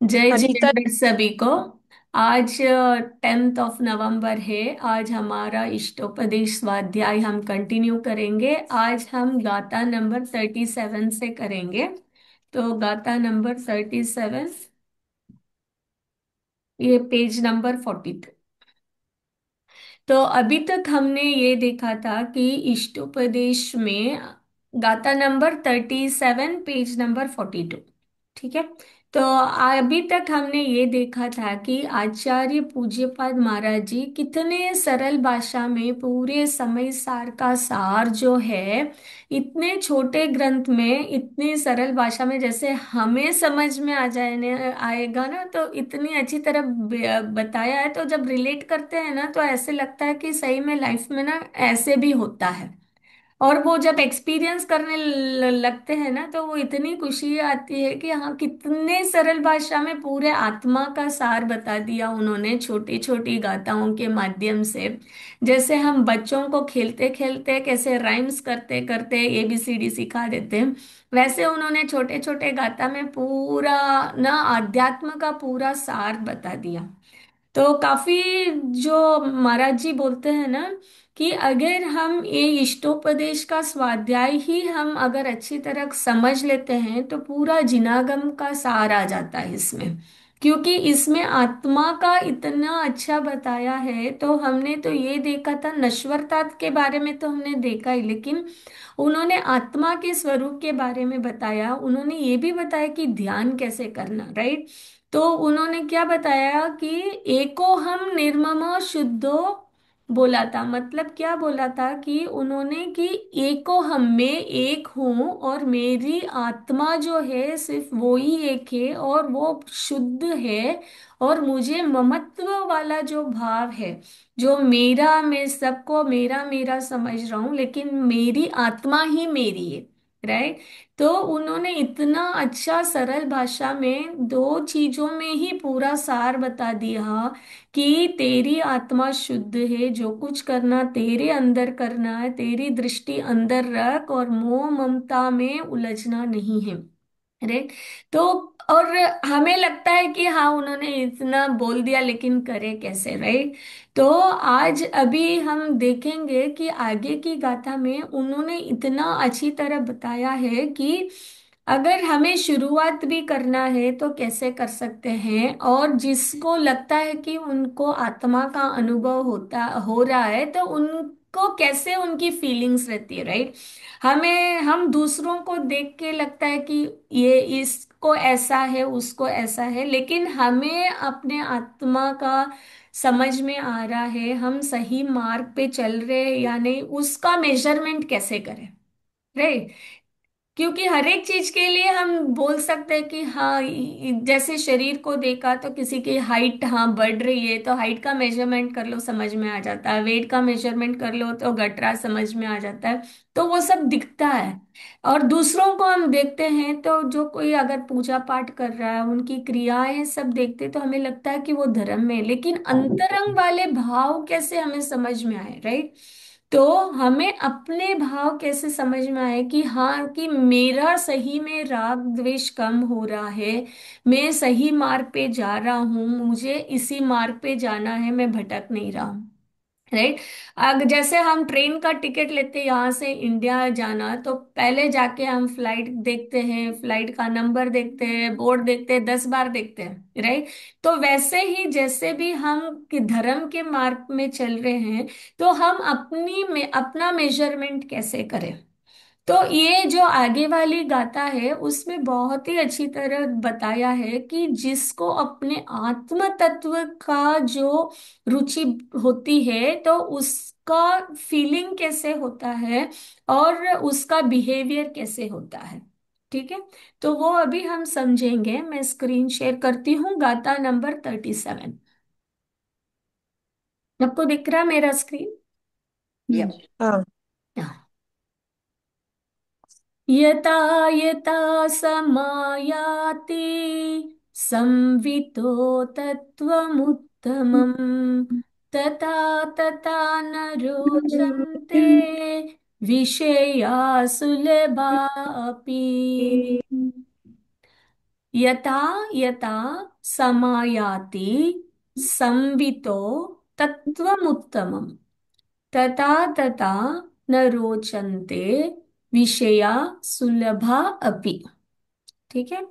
जय अनीता। जिनेंद्र सभी को। आज 10 नवंबर है। आज हमारा इष्टोपदेश स्वाध्याय हम कंटिन्यू करेंगे। आज हम गाथा नंबर 37 से करेंगे। तो गाथा नंबर 37, ये पेज नंबर 42। तो अभी तक हमने ये देखा था कि इष्टोपदेश में गाथा नंबर 37, पेज नंबर 42। ठीक है। तो अभी तक हमने ये देखा था कि आचार्य पूज्यपाद महाराज जी कितने सरल भाषा में पूरे समय सार का सार जो है, इतने छोटे ग्रंथ में इतनी सरल भाषा में, जैसे हमें समझ में आ जाए आएगा ना, तो इतनी अच्छी तरह बताया है। तो जब रिलेट करते हैं ना, तो ऐसे लगता है कि सही में लाइफ में ना ऐसे भी होता है। और वो जब एक्सपीरियंस करने लगते हैं ना, तो वो इतनी खुशी आती है कि हाँ, कितने सरल भाषा में पूरे आत्मा का सार बता दिया उन्होंने छोटी छोटी गाथाओं के माध्यम से। जैसे हम बच्चों को खेलते खेलते कैसे राइम्स करते करते ABCD सिखा देते हैं, वैसे उन्होंने छोटे छोटे गाथा में पूरा ना आध्यात्म का पूरा सार बता दिया। तो काफी, जो महाराज जी बोलते हैं ना, कि अगर हम ये इष्टोपदेश का स्वाध्याय ही हम अगर अच्छी तरह समझ लेते हैं, तो पूरा जिनागम का सार आ जाता है इसमें। क्योंकि इसमें आत्मा का इतना अच्छा बताया है। तो हमने तो ये देखा था नश्वरता के बारे में, तो हमने देखा ही, लेकिन उन्होंने आत्मा के स्वरूप के बारे में बताया। उन्होंने ये भी बताया कि ध्यान कैसे करना, राइट। तो उन्होंने क्या बताया कि एको हम निर्ममो शुद्धो बोला था। मतलब क्या बोला था कि उन्होंने कि एको हम में एक हूं, और मेरी आत्मा जो है सिर्फ वो ही एक है, और वो शुद्ध है। और मुझे ममत्व वाला जो भाव है, जो मेरा, मैं सबको मेरा मेरा समझ रहा हूं, लेकिन मेरी आत्मा ही मेरी है, राइट। तो उन्होंने इतना अच्छा सरल भाषा में दो चीजों में ही पूरा सार बता दिया कि तेरी आत्मा शुद्ध है, जो कुछ करना तेरे अंदर करना है, तेरी दृष्टि अंदर रख, और मोह ममता में उलझना नहीं है, राइट। तो और हमें लगता है कि हाँ, उन्होंने इतना बोल दिया, लेकिन करे कैसे, राइट। तो आज अभी हम देखेंगे कि आगे की गाथा में उन्होंने इतना अच्छी तरह बताया है कि अगर हमें शुरुआत भी करना है तो कैसे कर सकते हैं। और जिसको लगता है कि उनको आत्मा का अनुभव होता हो रहा है, तो उनको कैसे उनकी फीलिंग्स रहती है, राइट। हम दूसरों को देख के लगता है कि ये इसको ऐसा है, उसको ऐसा है, लेकिन हमें अपने आत्मा का समझ में आ रहा है, हम सही मार्ग पे चल रहे हैं या नहीं, उसका मेजरमेंट कैसे करें, राइट। क्योंकि हर एक चीज के लिए हम बोल सकते हैं कि हाँ, जैसे शरीर को देखा तो किसी की हाइट हाँ बढ़ रही है, तो हाइट का मेजरमेंट कर लो, समझ में आ जाता है। वेट का मेजरमेंट कर लो तो गठरा समझ में आ जाता है। तो वो सब दिखता है। और दूसरों को हम देखते हैं, तो जो कोई अगर पूजा पाठ कर रहा है, उनकी क्रियाएं सब देखते, तो हमें लगता है कि वो धर्म में है, लेकिन अंतरंग वाले भाव कैसे हमें समझ में आए, राइट। तो हमें अपने भाव कैसे समझ में आए कि हाँ, कि मेरा सही में राग द्वेष कम हो रहा है, मैं सही मार्ग पे जा रहा हूँ, मुझे इसी मार्ग पे जाना है, मैं भटक नहीं रहा हूँ, राइट। अगर जैसे हम ट्रेन का टिकट लेते हैं यहाँ से इंडिया जाना, तो पहले जाके हम फ्लाइट देखते हैं, फ्लाइट का नंबर देखते हैं, बोर्ड देखते हैं, 10 बार देखते हैं, राइट। तो वैसे ही जैसे भी हम धर्म के मार्ग में चल रहे हैं, तो हम अपनी में अपना मेजरमेंट कैसे करें। तो ये जो आगे वाली गाथा है, उसमें बहुत ही अच्छी तरह बताया है कि जिसको अपने आत्म तत्व का जो रुचि होती है, तो उसका फीलिंग कैसे होता है, और उसका बिहेवियर कैसे होता है। ठीक है। तो वो अभी हम समझेंगे। मैं स्क्रीन शेयर करती हूँ, गाथा नंबर 37। आपको दिख रहा है मेरा स्क्रीन? हाँ। यथा यथा समायाति संवितो तत्त्वमुत्तमम्, तथा तथा न रोचन्ते विषया सुलभा अपि। यथा यथा समायाति संवितो तत्वमुत्तमम् तथा तथा न रोचन्ते विषया सुलभा अपि। ठीक है,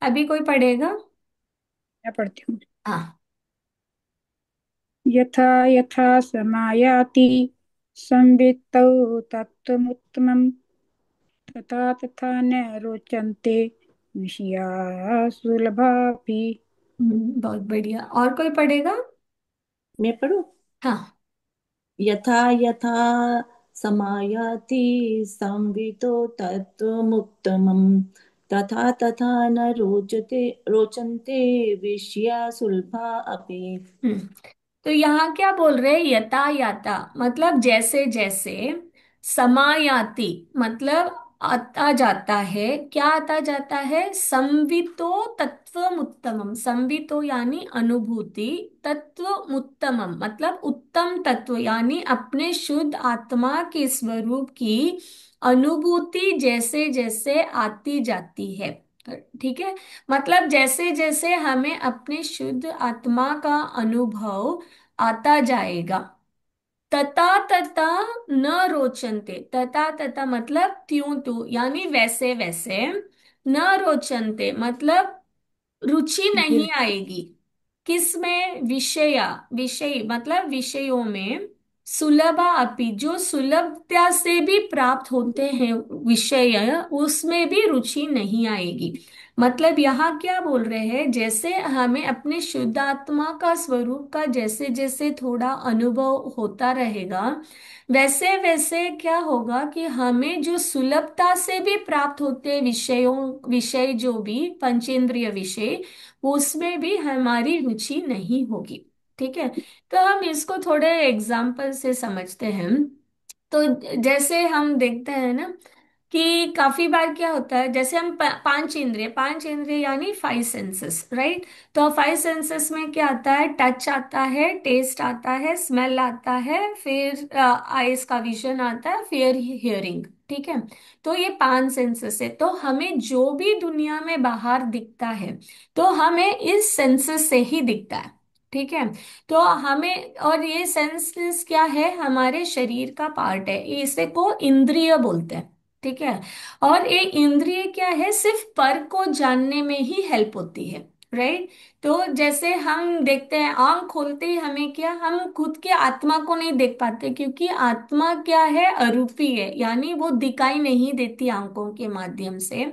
अभी कोई पढ़ेगा? मैं पढ़ती हूँ। हाँ। यथा यथा समायाति संवित्तौ तत्त्वमुत्तमम् तथा तथा न रोचन्ते विषया सुलभापि। बहुत बढ़िया, और कोई पढ़ेगा? मैं पढ़ूं? हाँ। यथा यथा समायाति संवितो तत्त्वमुत्तमम् तथा तथा न रोचन्ते विषया सुलभा अपि। हम्म तो यहाँ क्या बोल रहे हैं? यथा याता मतलब जैसे जैसे, समायाति मतलब आता जाता है। क्या आता जाता है? संवितो तत्वमुत्तमम, संवितो यानी अनुभूति, तत्वमुत्तमम मतलब उत्तम तत्व यानी अपने शुद्ध आत्मा के स्वरूप की अनुभूति जैसे जैसे आती जाती है। ठीक है, मतलब जैसे जैसे हमें अपने शुद्ध आत्मा का अनुभव आता जाएगा, तथा तथा न रोचन्ते, तथा तथा मतलब त्यों त्यों यानी वैसे वैसे, न रोचन्ते मतलब रुचि नहीं आएगी। किसमें? विषया, विषय मतलब विषयों में, सुलभा अपि जो सुलभता से भी प्राप्त होते हैं विषय, उसमें भी रुचि नहीं आएगी। मतलब यहाँ क्या बोल रहे हैं? जैसे हमें अपने शुद्ध आत्मा का स्वरूप का जैसे जैसे थोड़ा अनुभव होता रहेगा, वैसे वैसे क्या होगा कि हमें जो सुलभता से भी प्राप्त होते हैं विषयों, विषय जो भी पंचेंद्रिय विषय, उसमें भी हमारी रुचि नहीं होगी। ठीक है, तो हम इसको थोड़े एग्जाम्पल से समझते हैं। तो जैसे हम देखते हैं ना कि काफी बार क्या होता है, जैसे हम पांच इंद्रिय, पांच इंद्रिय यानी फाइव सेंसेस, राइट? तो फाइव सेंसेस में क्या आता है? टच आता है, टेस्ट आता है, स्मेल आता है, फिर आईज का विजन आता है, फिर हियरिंग। ठीक है, तो ये पांच सेंसेस है। तो हमें जो भी दुनिया में बाहर दिखता है, तो हमें इस सेंसेस से ही दिखता है। ठीक है, तो हमें, और ये सेंसेस क्या है? हमारे शरीर का पार्ट है, इसे को इंद्रिय बोलते हैं। ठीक है, और एक इंद्रिय क्या है? सिर्फ पर को जानने में ही हेल्प होती है, राइट? तो जैसे हम देखते हैं, आंख खोलते ही हमें क्या, हम खुद के आत्मा को नहीं देख पाते, क्योंकि आत्मा क्या है? अरूपी है, यानी वो दिखाई नहीं देती आंखों के माध्यम से।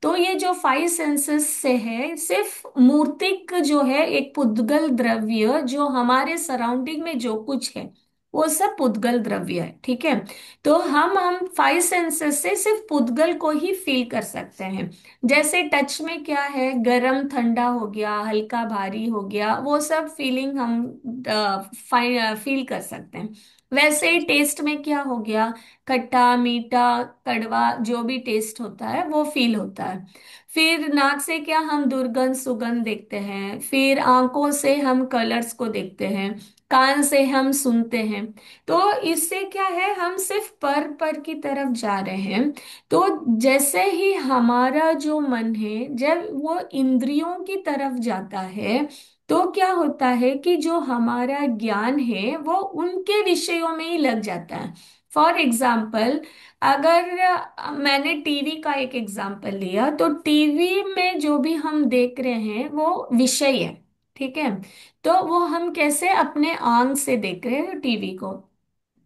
तो ये जो फाइव सेंसेस से है, सिर्फ मूर्तिक जो है, एक पुद्गल द्रव्य जो हमारे सराउंडिंग में जो कुछ है, वो सब पुद्गल द्रव्य है। ठीक है, तो हम फाइव सेंसेस से सिर्फ पुद्गल को ही फील कर सकते हैं। जैसे टच में क्या है? गरम ठंडा हो गया, हल्का भारी हो गया, वो सब फीलिंग हम फील कर सकते हैं। वैसे ही टेस्ट में क्या हो गया? खट्टा मीठा कड़वा जो भी टेस्ट होता है वो फील होता है। फिर नाक से क्या? हम दुर्गंध सुगंध देखते हैं। फिर आंखों से हम कलर्स को देखते हैं। कान से हम सुनते हैं। तो इससे क्या है? हम सिर्फ पर पर की तरफ जा रहे हैं। तो जैसे ही हमारा जो मन है, जब वो इंद्रियों की तरफ जाता है, तो क्या होता है कि जो हमारा ज्ञान है वो उनके विषयों में ही लग जाता है। फॉर एग्जाम्पल, अगर मैंने टीवी का एक एग्जाम्पल लिया, तो टीवी में जो भी हम देख रहे हैं वो विषय है। ठीक है, तो वो हम कैसे अपने आंख से देख रहे हैं टीवी को।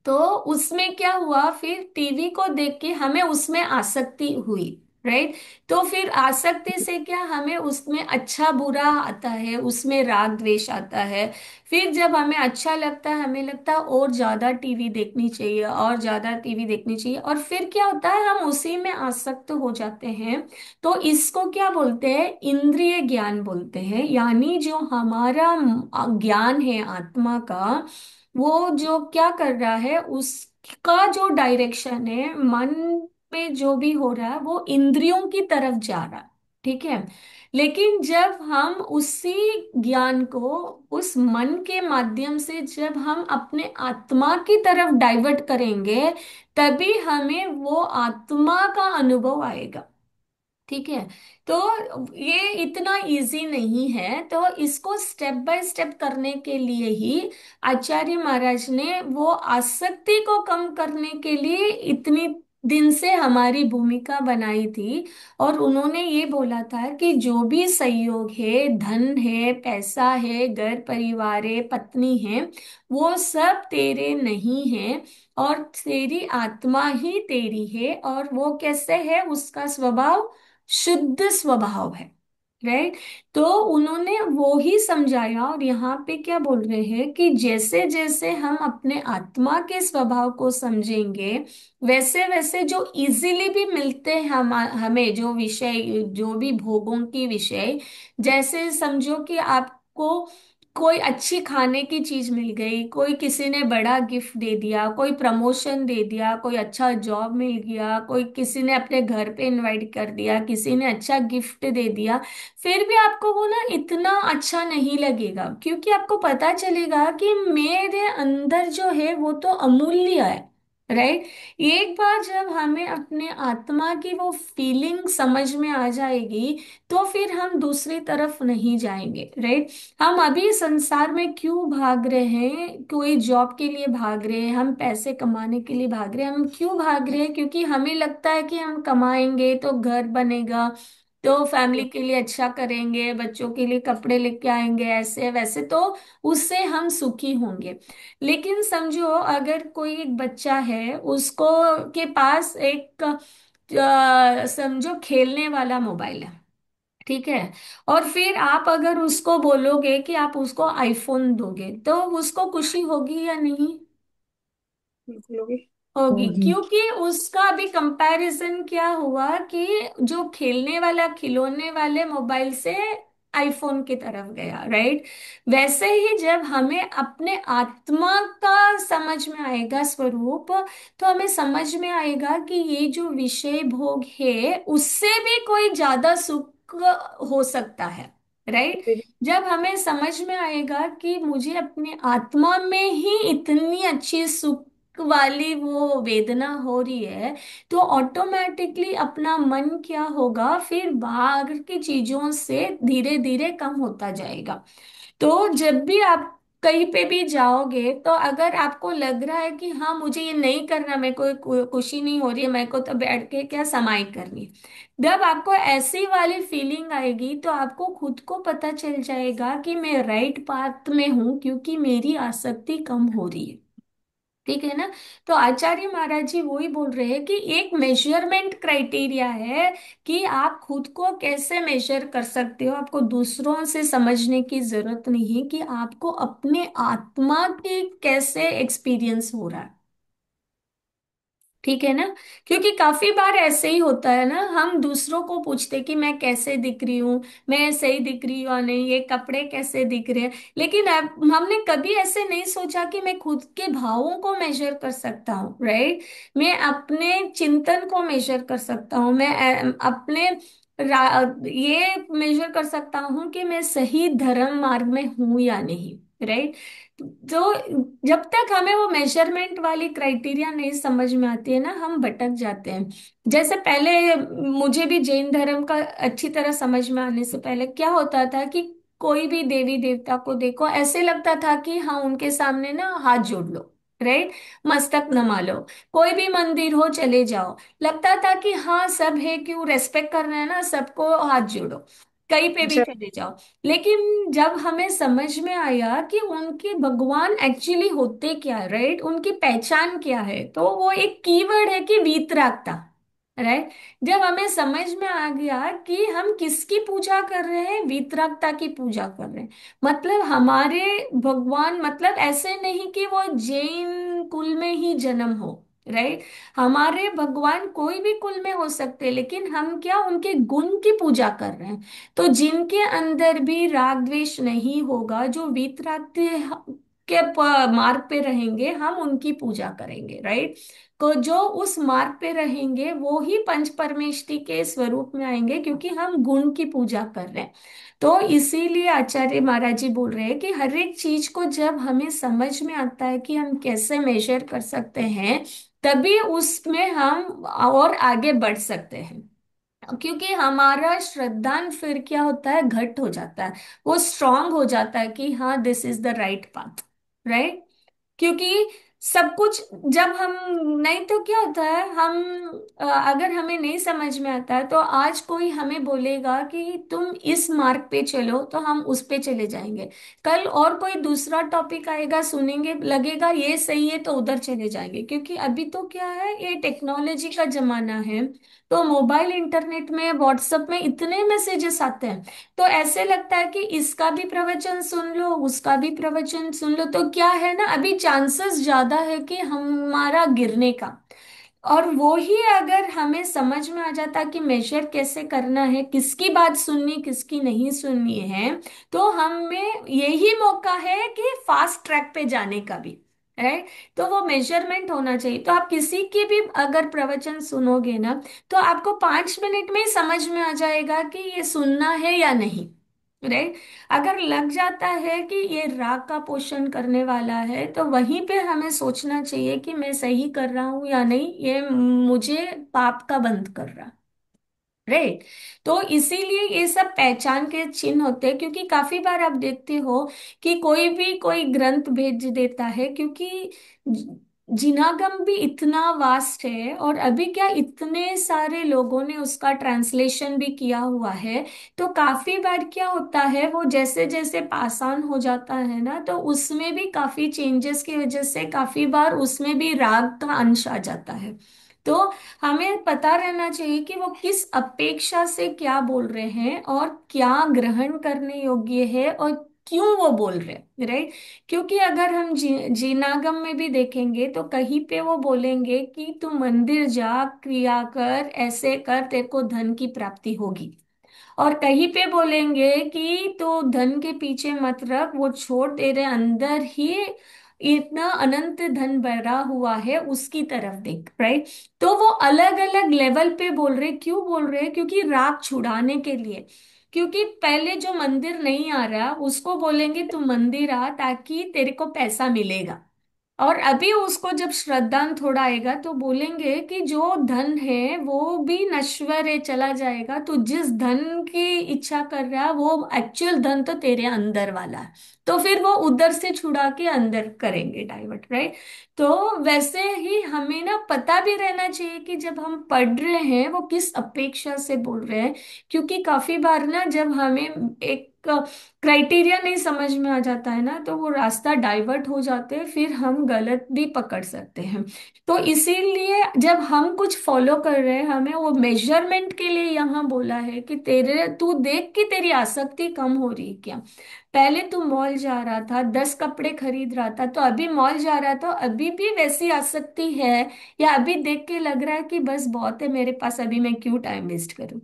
तो उसमें क्या हुआ? फिर टीवी को देख के हमें उसमें आसक्ति हुई, राइट? तो फिर आसक्ति से क्या, हमें उसमें अच्छा बुरा आता है, उसमें राग द्वेष आता है। फिर जब हमें अच्छा लगता है, हमें लगता है और ज्यादा टीवी देखनी चाहिए, और ज्यादा टीवी देखनी चाहिए, और फिर क्या होता है? हम उसी में आसक्त हो जाते हैं। तो इसको क्या बोलते हैं? इंद्रिय ज्ञान बोलते हैं। यानी जो हमारा ज्ञान है आत्मा का, वो जो क्या कर रहा है, उसका जो डायरेक्शन है, मन में जो भी हो रहा है वो इंद्रियों की तरफ जा रहा है। ठीक है, लेकिन जब हम उसी ज्ञान को उस मन के माध्यम से जब हम अपने आत्मा की तरफ डाइवर्ट करेंगे, तभी हमें वो आत्मा का अनुभव आएगा। ठीक है। तो ये इतना इजी नहीं है, तो इसको स्टेप बाय स्टेप करने के लिए ही आचार्य महाराज ने वो आसक्ति को कम करने के लिए इतनी दिन से हमारी भूमिका बनाई थी। और उन्होंने ये बोला था कि जो भी सहयोग है, धन है, पैसा है, घर परिवार है, पत्नी है, वो सब तेरे नहीं है, और तेरी आत्मा ही तेरी है। और वो कैसे है, उसका स्वभाव शुद्ध स्वभाव है। राइट। तो उन्होंने वो ही समझाया, और यहाँ पे क्या बोल रहे हैं कि जैसे जैसे हम अपने आत्मा के स्वभाव को समझेंगे, वैसे वैसे जो इजीली भी मिलते हैं हमें जो विषय, जो भी भोगों की विषय, जैसे समझो कि आपको कोई अच्छी खाने की चीज मिल गई, कोई किसी ने बड़ा गिफ्ट दे दिया, कोई प्रमोशन दे दिया, कोई अच्छा जॉब मिल गया, कोई किसी ने अपने घर पे इनवाइट कर दिया, किसी ने अच्छा गिफ्ट दे दिया, फिर भी आपको वो ना इतना अच्छा नहीं लगेगा, क्योंकि आपको पता चलेगा कि मेरे अंदर जो है वो तो अमूल्य है। राइट। एक बार जब हमें अपने आत्मा की वो फीलिंग समझ में आ जाएगी, तो फिर हम दूसरी तरफ नहीं जाएंगे। राइट। हम अभी संसार में क्यों भाग रहे हैं, कोई जॉब के लिए भाग रहे हैं, हम पैसे कमाने के लिए भाग रहे हैं, हम क्यों भाग रहे हैं, क्योंकि हमें लगता है कि हम कमाएंगे तो घर बनेगा, तो फैमिली के लिए अच्छा करेंगे, बच्चों के लिए कपड़े लेके आएंगे, ऐसे वैसे, तो उससे हम सुखी होंगे। लेकिन समझो अगर कोई एक बच्चा है, उसको के पास एक समझो खेलने वाला मोबाइल है, ठीक है, और फिर आप अगर उसको बोलोगे कि आप उसको आईफोन दोगे, तो उसको खुशी होगी या नहीं? बिल्कुल होगी। होगी, होगी। क्योंकि उसका अभी कंपैरिजन क्या हुआ कि जो खेलने वाला खिलौने वाले मोबाइल से आईफोन की तरफ गया। राइट। वैसे ही जब हमें अपने आत्मा का समझ में आएगा स्वरूप, तो हमें समझ में आएगा कि ये जो विषय भोग है उससे भी कोई ज्यादा सुख हो सकता है। राइट। जब हमें समझ में आएगा कि मुझे अपने आत्मा में ही इतनी अच्छी सुख वाली वो वेदना हो रही है, तो ऑटोमेटिकली अपना मन क्या होगा, फिर बाहर की चीजों से धीरे धीरे कम होता जाएगा। तो जब भी आप कहीं पे भी जाओगे, तो अगर आपको लग रहा है कि हाँ मुझे ये नहीं करना, मेरे को खुशी नहीं हो रही है, मेरे को तो बैठ के क्या समाई करनी है, जब आपको ऐसी वाली फीलिंग आएगी, तो आपको खुद को पता चल जाएगा कि मैं राइट पाथ में हूँ, क्योंकि मेरी आसक्ति कम हो रही है। ठीक है ना। तो आचार्य महाराज जी वही बोल रहे हैं कि एक मेजरमेंट क्राइटेरिया है कि आप खुद को कैसे मेजर कर सकते हो, आपको दूसरों से समझने की जरूरत नहीं है, कि आपको अपने आत्मा के कैसे एक्सपीरियंस हो रहा है। ठीक है ना। क्योंकि काफी बार ऐसे ही होता है ना, हम दूसरों को पूछते कि मैं कैसे दिख रही हूँ, मैं सही दिख रही हूँ या नहीं, ये कपड़े कैसे दिख रहे हैं, लेकिन अब हमने कभी ऐसे नहीं सोचा कि मैं खुद के भावों को मेजर कर सकता हूँ। राइट। मैं अपने चिंतन को मेजर कर सकता हूँ, मैं अपने ये मेजर कर सकता हूँ कि मैं सही धर्म मार्ग में हूं या नहीं। राइट। तो जब तक हमें वो मेजरमेंट वाली क्राइटेरिया नहीं समझ में आती है ना, हम भटक जाते हैं। जैसे पहले मुझे भी जैन धर्म का अच्छी तरह समझ में आने से पहले क्या होता था कि कोई भी देवी देवता को देखो, ऐसे लगता था कि हाँ उनके सामने ना हाथ जोड़ लो। राइट। मस्तक नमा लो। कोई भी मंदिर हो चले जाओ, लगता था कि हाँ सब है, क्यों रेस्पेक्ट करना है ना, सबको हाथ जोड़ो, कहीं पे भी अच्छा। चले जाओ। लेकिन जब हमें समझ में आया कि उनके भगवान एक्चुअली होते क्या है, राइट, उनकी पहचान क्या है, तो वो एक कीवर्ड है कि वीतरागता। राइट। जब हमें समझ में आ गया कि हम किसकी पूजा कर रहे हैं, वीतरागता की पूजा कर रहे हैं, मतलब हमारे भगवान, मतलब ऐसे नहीं कि वो जैन कुल में ही जन्म हो। राइट। हमारे भगवान कोई भी कुल में हो सकते हैं, लेकिन हम क्या उनके गुण की पूजा कर रहे हैं। तो जिनके अंदर भी राग द्वेष नहीं होगा, जो वीतराग के मार्ग पे रहेंगे, हम उनकी पूजा करेंगे। राइट। तो जो उस मार्ग पे रहेंगे वो ही पंच परमेष्टि के स्वरूप में आएंगे, क्योंकि हम गुण की पूजा कर रहे हैं। तो इसीलिए आचार्य महाराज जी बोल रहे हैं कि हर एक चीज को जब हमें समझ में आता है कि हम कैसे मेजर कर सकते हैं, तभी उसमें हम और आगे बढ़ सकते हैं। क्योंकि हमारा श्रद्धान फिर क्या होता है, घट हो जाता है, वो स्ट्रांग हो जाता है कि हाँ this is the right path, right. क्योंकि सब कुछ जब हम, नहीं तो क्या होता है, हम अगर हमें नहीं समझ में आता है तो आज कोई हमें बोलेगा कि तुम इस मार्ग पे चलो तो हम उस पे चले जाएंगे, कल और कोई दूसरा टॉपिक आएगा सुनेंगे लगेगा ये सही है तो उधर चले जाएंगे। क्योंकि अभी तो क्या है, ये टेक्नोलॉजी का जमाना है, तो मोबाइल इंटरनेट में व्हाट्सएप में इतने मैसेजेस आते हैं, तो ऐसे लगता है कि इसका भी प्रवचन सुन लो उसका भी प्रवचन सुन लो, तो क्या है ना, अभी चांसेस ज्यादा है कि हमारा गिरने का। और वो ही अगर हमें समझ में आ जाता कि मेजर कैसे करना है, किसकी बात सुननी किसकी नहीं सुननी है, तो हमें यही मौका है कि फास्ट ट्रैक पे जाने का भी, है। तो वो मेजरमेंट होना चाहिए। तो आप किसी की भी अगर प्रवचन सुनोगे ना, तो आपको 5 मिनट में ही समझ में आ जाएगा कि ये सुनना है या नहीं, राइट। अगर लग जाता है कि ये राग का पोषण करने वाला है, तो वहीं पे हमें सोचना चाहिए कि मैं सही कर रहा हूं या नहीं, ये मुझे पाप का बंद कर रहा, राइट। तो इसीलिए ये सब पहचान के चिन्ह होते हैं। क्योंकि काफी बार आप देखते हो कि कोई भी कोई ग्रंथ भेज देता है, क्योंकि जिनागम भी इतना वास्ट है, और अभी क्या इतने सारे लोगों ने उसका ट्रांसलेशन भी किया हुआ है। तो काफी बार क्या होता है, वो जैसे जैसे पासान हो जाता है ना, तो उसमें भी काफी चेंजेस की वजह से काफी बार उसमें भी राग का अंश आ जाता है। तो हमें पता रहना चाहिए कि वो किस अपेक्षा से क्या बोल रहे हैं और क्या ग्रहण करने योग्य है और क्यों वो बोल रहे हैं, राइट। क्योंकि अगर हम जीनागम में भी देखेंगे तो कहीं पे वो बोलेंगे कि तू मंदिर जा, क्रिया कर, ऐसे कर, तेरे को धन की प्राप्ति होगी। और कहीं पे बोलेंगे कि तो धन के पीछे मत रख, वो छोड़, तेरे अंदर ही इतना अनंत धन भरा हुआ है, उसकी तरफ देख, राइट। तो वो अलग अलग लेवल पे बोल रहे, क्यों बोल रहे हैं, क्योंकि राग छुड़ाने के लिए। क्योंकि पहले जो मंदिर नहीं आ रहा उसको बोलेंगे तू मंदिर आ, ताकि तेरे को पैसा मिलेगा। और अभी उसको जब श्रद्धान थोड़ा आएगा तो बोलेंगे कि जो धन है वो भी नश्वर है, चला जाएगा, तो जिस धन की इच्छा कर रहा है वो एक्चुअल धन तो तेरे अंदर वाला है। तो फिर वो उधर से छुड़ा के अंदर करेंगे डाइवर्ट, राइट। तो वैसे ही हमें ना पता भी रहना चाहिए कि जब हम पढ़ रहे हैं वो किस अपेक्षा से बोल रहे हैं। क्योंकि काफी बार ना जब हमें एक क्राइटेरिया नहीं समझ में आ जाता है ना, तो वो रास्ता डाइवर्ट हो जाते हैं, फिर हम गलत भी पकड़ सकते हैं। तो इसीलिए जब हम कुछ फॉलो कर रहे हैं, हमें वो मेजरमेंट के लिए यहाँ बोला है कि तेरे तू देख कि तेरी आसक्ति कम हो रही है क्या। पहले तू मॉल जा रहा था, 10 कपड़े खरीद रहा था, तो अभी मॉल जा रहा था, अभी भी वैसी आसक्ति है, या अभी देख के लग रहा है कि बस बहुत है मेरे पास, अभी मैं क्यों टाइम वेस्ट करूं,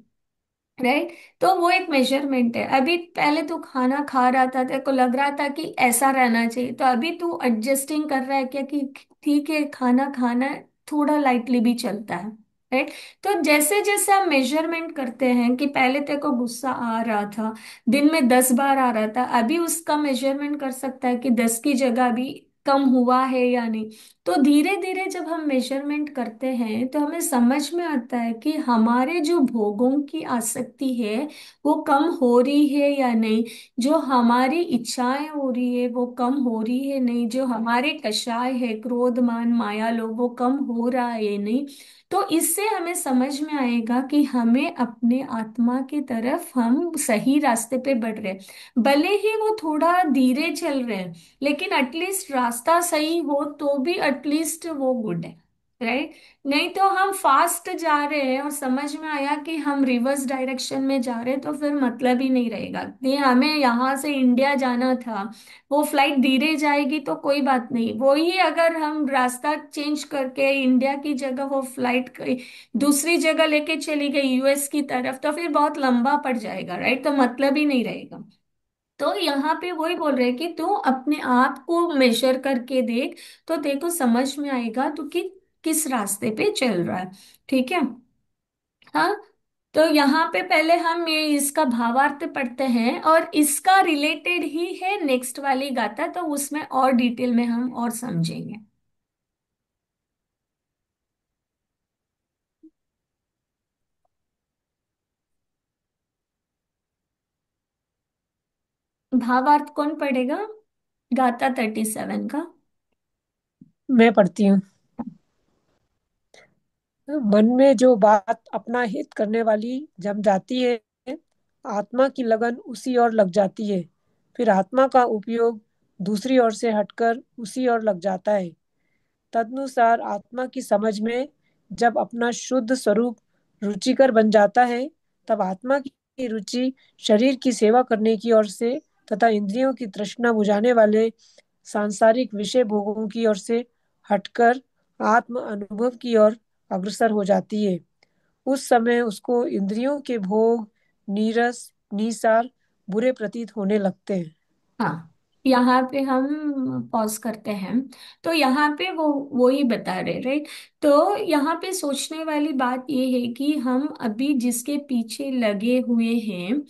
राइट। तो वो एक मेजरमेंट है। अभी पहले तू खाना खा रहा था, तेरे को लग रहा था कि ऐसा रहना चाहिए, तो अभी तू एडजस्टिंग कर रहा है क्या कि ठीक है खाना खाना है, थोड़ा लाइटली भी चलता है, राइट। तो जैसे जैसे हम मेजरमेंट करते हैं कि पहले तेरे को गुस्सा आ रहा था, दिन में 10 बार आ रहा था, अभी उसका मेजरमेंट कर सकता है कि 10 की जगह अभी कम हुआ है या नहीं। तो धीरे धीरे जब हम मेजरमेंट करते हैं तो हमें समझ में आता है कि हमारे जो भोगों की आसक्ति है वो कम हो रही है या नहीं, जो हमारी इच्छाएं हो रही है वो कम हो रही है नहीं, जो हमारे कषाय है क्रोध मान माया लोभ वो कम हो रहा है या नहीं। तो इससे हमें समझ में आएगा कि हमें अपने आत्मा की तरफ हम सही रास्ते पे बढ़ रहे हैं। भले ही वो थोड़ा धीरे चल रहे हैं, लेकिन एटलीस्ट रास्ता सही हो तो भी एटलीस्ट वो गुड है, राइट। नहीं तो हम फास्ट जा रहे हैं और समझ में आया कि हम रिवर्स डायरेक्शन में जा रहे हैं, तो फिर मतलब ही नहीं रहेगा। ये हमें यहाँ से इंडिया जाना था, वो फ्लाइट धीरे जाएगी तो कोई बात नहीं, वो ही अगर हम रास्ता चेंज करके इंडिया की जगह वो फ्लाइट दूसरी जगह लेके चली गई यूएस की तरफ, तो फिर बहुत लंबा पड़ जाएगा, राइट। तो मतलब ही नहीं रहेगा। तो यहाँ पे वही बोल रहे हैं कि तू अपने आप को मेजर करके देख, तो तेरे को समझ में आएगा तू कि किस रास्ते पे चल रहा है, ठीक है। हाँ। तो यहाँ पे पहले हम ये इसका भावार्थ पढ़ते हैं, और इसका रिलेटेड ही है नेक्स्ट वाली गाथा, तो उसमें और डिटेल में हम और समझेंगे। भावार्थ कौन पढ़ेगा? गाथा 37 का। मैं पढ़ती हूँ। मन में जो बात अपना हित करने वाली जम जाती है, आत्मा की लगन उसी ओर लग जाती है। फिर आत्मा का उपयोग दूसरी ओर से हटकर उसी ओर लग जाता है। तदनुसार आत्मा की समझ में जब अपना शुद्ध स्वरूप रुचिकर बन जाता है, तब आत्मा की रुचि शरीर की सेवा करने की ओर से तथा इंद्रियों की तृष्णा बुझाने वाले सांसारिक विषय भोगों की ओर से हटकर आत्म अनुभव की ओर अग्रसर हो जाती है। उस समय उसको इंद्रियों के भोग नीरस निसार बुरे प्रतीत होने लगते हैं। हाँ, यहाँ पे हम पॉज करते हैं। तो यहाँ पे वो ही बता रहे, राइट। तो यहाँ पे सोचने वाली बात ये है कि हम अभी जिसके पीछे लगे हुए हैं,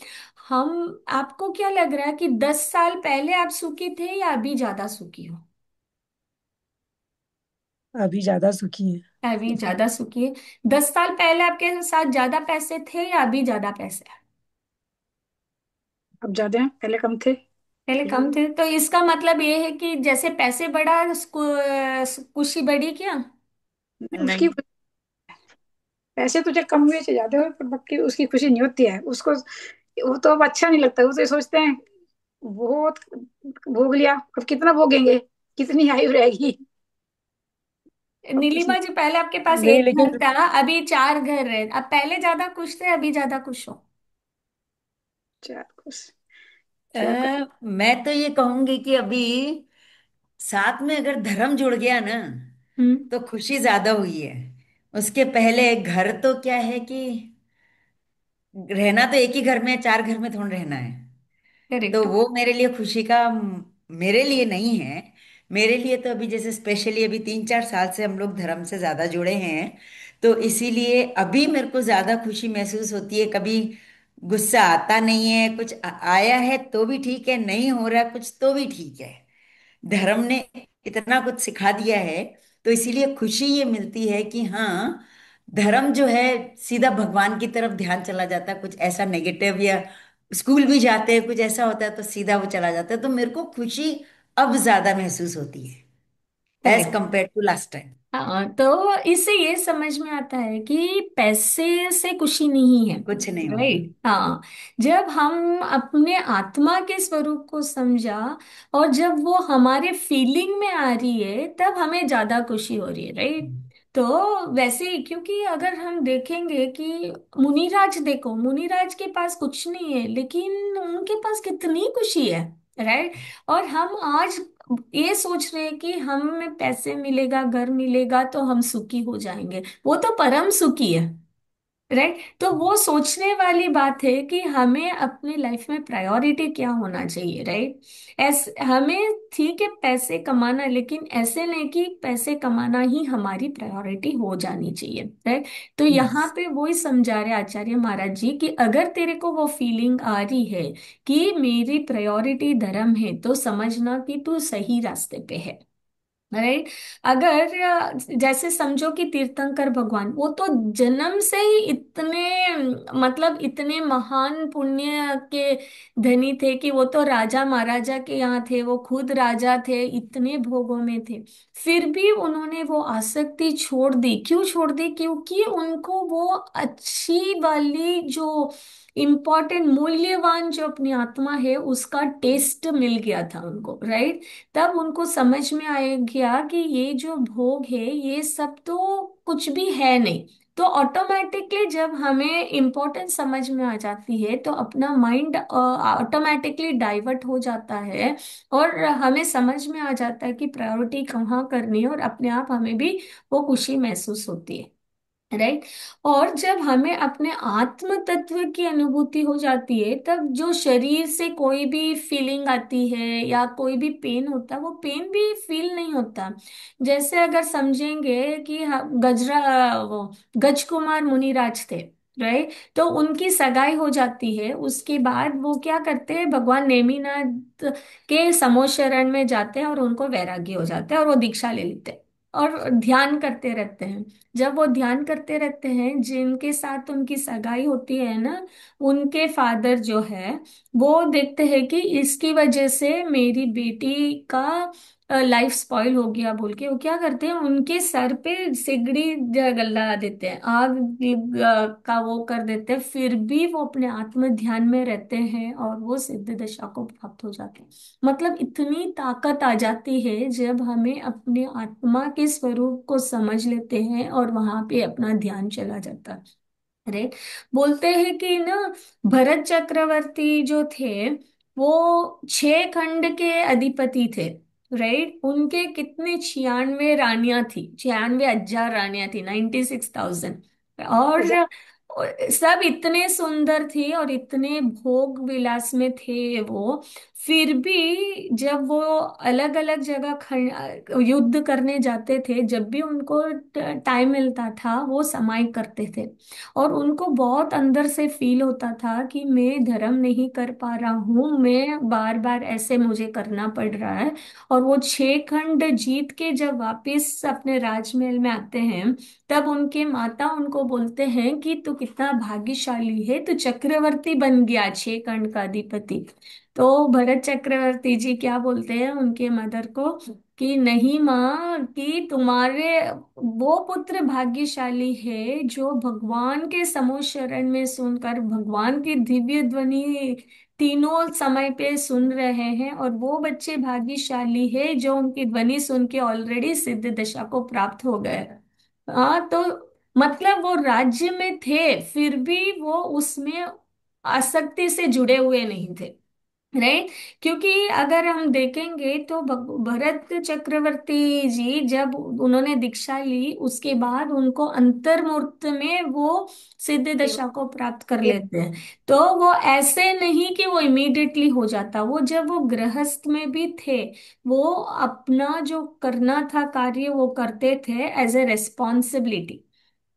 हम, आपको क्या लग रहा है कि 10 साल पहले आप सुखी थे या अभी ज्यादा सुखी हो? अभी ज्यादा सुखी है। अभी ज्यादा सुखी है। 10 साल पहले आपके साथ ज्यादा पैसे थे या अभी ज्यादा पैसे हैं? अब ज्यादा हैं, पहले कम थे। पहले कम थे, तो इसका मतलब ये है कि जैसे पैसे बढ़ा खुशी बढ़ी क्या? उसकी नहीं। पैसे तुझे कम हुए चाहे ज्यादा हुए, पर बाकी उसकी खुशी नहीं होती है उसको। वो तो अब अच्छा नहीं लगता, वो तो ये सोचते हैं बहुत भोग लिया, अब कितना भोगेंगे, कितनी आयु रहेगी। अब कुछ नहीं। नीलिमा जी, पहले आपके पास नहीं एक लेकिन घर था, अभी 4 घर है। अब पहले ज्यादा खुश थे, अभी ज्यादा खुश हो? क्या कुछ अ, क्या कर। मैं तो ये कहूंगी कि अभी साथ में अगर धर्म जुड़ गया ना, हम्म। तो खुशी ज्यादा हुई है। उसके पहले घर तो क्या है कि रहना तो एक ही घर में है, चार घर में थोड़ा रहना है। तो करेक्ट। वो मेरे लिए खुशी का मेरे लिए नहीं है। मेरे लिए तो अभी जैसे स्पेशली अभी 3-4 साल से हम लोग धर्म से ज्यादा जुड़े हैं, तो इसीलिए अभी मेरे को ज्यादा खुशी महसूस होती है। कभी गुस्सा आता नहीं है, कुछ आया है तो भी ठीक है, नहीं हो रहा कुछ तो भी ठीक है। धर्म ने इतना कुछ सिखा दिया है, तो इसीलिए खुशी ये मिलती है कि हाँ, धर्म जो है सीधा भगवान की तरफ ध्यान चला जाता है। कुछ ऐसा नेगेटिव या स्कूल भी जाते हैं कुछ ऐसा होता है तो सीधा वो चला जाता है, तो मेरे को खुशी अब ज्यादा महसूस होती है as correct. Compare to last time. हाँ, तो इससे ये समझ में आता है कि पैसे से खुशी नहीं है। कुछ नहीं होता। राइट। हाँ, जब हम अपने आत्मा के स्वरूप को समझा और जब वो हमारे फीलिंग में आ रही है, तब हमें ज्यादा खुशी हो रही है, राइट। तो वैसे ही, क्योंकि अगर हम देखेंगे कि मुनिराज, देखो मुनिराज के पास कुछ नहीं है लेकिन उनके पास कितनी खुशी है, राइट। और हम आज ये सोच रहे हैं कि हमें पैसे मिलेगा, घर मिलेगा तो हम सुखी हो जाएंगे, वो तो परम सुखी है, राइट। तो वो सोचने वाली बात है कि हमें अपनी लाइफ में प्रायोरिटी क्या होना चाहिए, राइट। ऐसे हमें, ठीक है पैसे कमाना, लेकिन ऐसे नहीं कि पैसे कमाना ही हमारी प्रायोरिटी हो जानी चाहिए, राइट। तो यस। यहाँ पे वो ही समझा रहे आचार्य महाराज जी कि अगर तेरे को वो फीलिंग आ रही है कि मेरी प्रायोरिटी धर्म है, तो समझना कि तू सही रास्ते पे है, राइट। अगर जैसे समझो कि तीर्थंकर भगवान, वो तो जन्म से ही इतने, मतलब इतने महान पुण्य के धनी थे कि वो तो राजा महाराजा के यहाँ थे, वो खुद राजा थे, इतने भोगों में थे। फिर भी उन्होंने वो आसक्ति छोड़ दी। क्यों छोड़ दी? क्योंकि उनको वो अच्छी वाली जो इम्पोर्टेंट मूल्यवान जो अपनी आत्मा है उसका टेस्ट मिल गया था उनको, राइट। तब उनको समझ में आया गया कि ये जो भोग है ये सब तो कुछ भी है नहीं। तो ऑटोमेटिकली जब हमें इम्पोर्टेंस समझ में आ जाती है, तो अपना माइंड ऑटोमेटिकली डाइवर्ट हो जाता है और हमें समझ में आ जाता है कि प्रायोरिटी कहाँ करनी है, और अपने आप हमें भी वो खुशी महसूस होती है, राइट। और जब हमें अपने आत्म तत्व की अनुभूति हो जाती है, तब जो शरीर से कोई भी फीलिंग आती है या कोई भी पेन होता है, वो पेन भी फील नहीं होता। जैसे अगर समझेंगे कि वो गज कुमार मुनिराज थे, राइट। तो उनकी सगाई हो जाती है, उसके बाद वो क्या करते हैं, भगवान नेमिनाथ के समो शरण में जाते हैं और उनको वैराग्य हो जाते हैं और वो दीक्षा ले लेते हैं, और ध्यान करते रहते हैं। जब वो ध्यान करते रहते हैं, जिनके साथ उनकी सगाई होती है ना, उनके फादर जो है वो देखते हैं कि इसकी वजह से मेरी बेटी का लाइफ स्पॉइल हो गया बोल के वो क्या करते हैं, उनके सर पे सिगड़ी जला देते हैं, आग का वो कर देते हैं। फिर भी वो अपने आत्म ध्यान में रहते हैं और वो सिद्ध दशा को प्राप्त हो जाते हैं। मतलब इतनी ताकत आ जाती है जब हमें अपने आत्मा के स्वरूप को समझ लेते हैं और वहां पे अपना ध्यान चला जाता है। राइट। बोलते हैं कि ना, भरत चक्रवर्ती जो थे वो 6 खंड के अधिपति थे। राइट। उनके कितने 96 रानियां थी, 96,000 रानियां थी, 96,000। और सब इतने सुंदर थे और इतने भोग विलास में थे वो। फिर भी जब वो अलग अलग जगह युद्ध करने जाते थे, जब भी उनको टाइम मिलता था वो समाई करते थे। और उनको बहुत अंदर से फील होता था कि मैं धर्म नहीं कर पा रहा हूँ, मैं बार बार ऐसे मुझे करना पड़ रहा है। और वो 6 खंड जीत के जब वापस अपने राजमहल में आते हैं, तब उनके माता उनको बोलते हैं कि तू कितना भाग्यशाली है, तू चक्रवर्ती बन गया, 6 खंड का अधिपति। तो भरत चक्रवर्ती जी क्या बोलते हैं उनके मदर को कि नहीं माँ, कि तुम्हारे वो पुत्र भाग्यशाली है जो भगवान के समूह शरण में सुनकर भगवान की दिव्य ध्वनि तीनों समय पे सुन रहे हैं, और वो बच्चे भाग्यशाली है जो उनकी ध्वनि सुन के ऑलरेडी सिद्ध दशा को प्राप्त हो गए। हाँ, तो मतलब वो राज्य में थे फिर भी वो उसमें आसक्ति से जुड़े हुए नहीं थे। राइट। क्योंकि अगर हम देखेंगे तो भरत चक्रवर्ती जी जब उन्होंने दीक्षा ली, उसके बाद उनको अंतर्मुहूर्त में वो सिद्ध दशा को प्राप्त कर लेते हैं। तो वो ऐसे नहीं कि वो इमीडिएटली हो जाता, वो जब वो गृहस्थ में भी थे, वो अपना जो करना था कार्य वो करते थे एज ए रेस्पॉन्सिबिलिटी।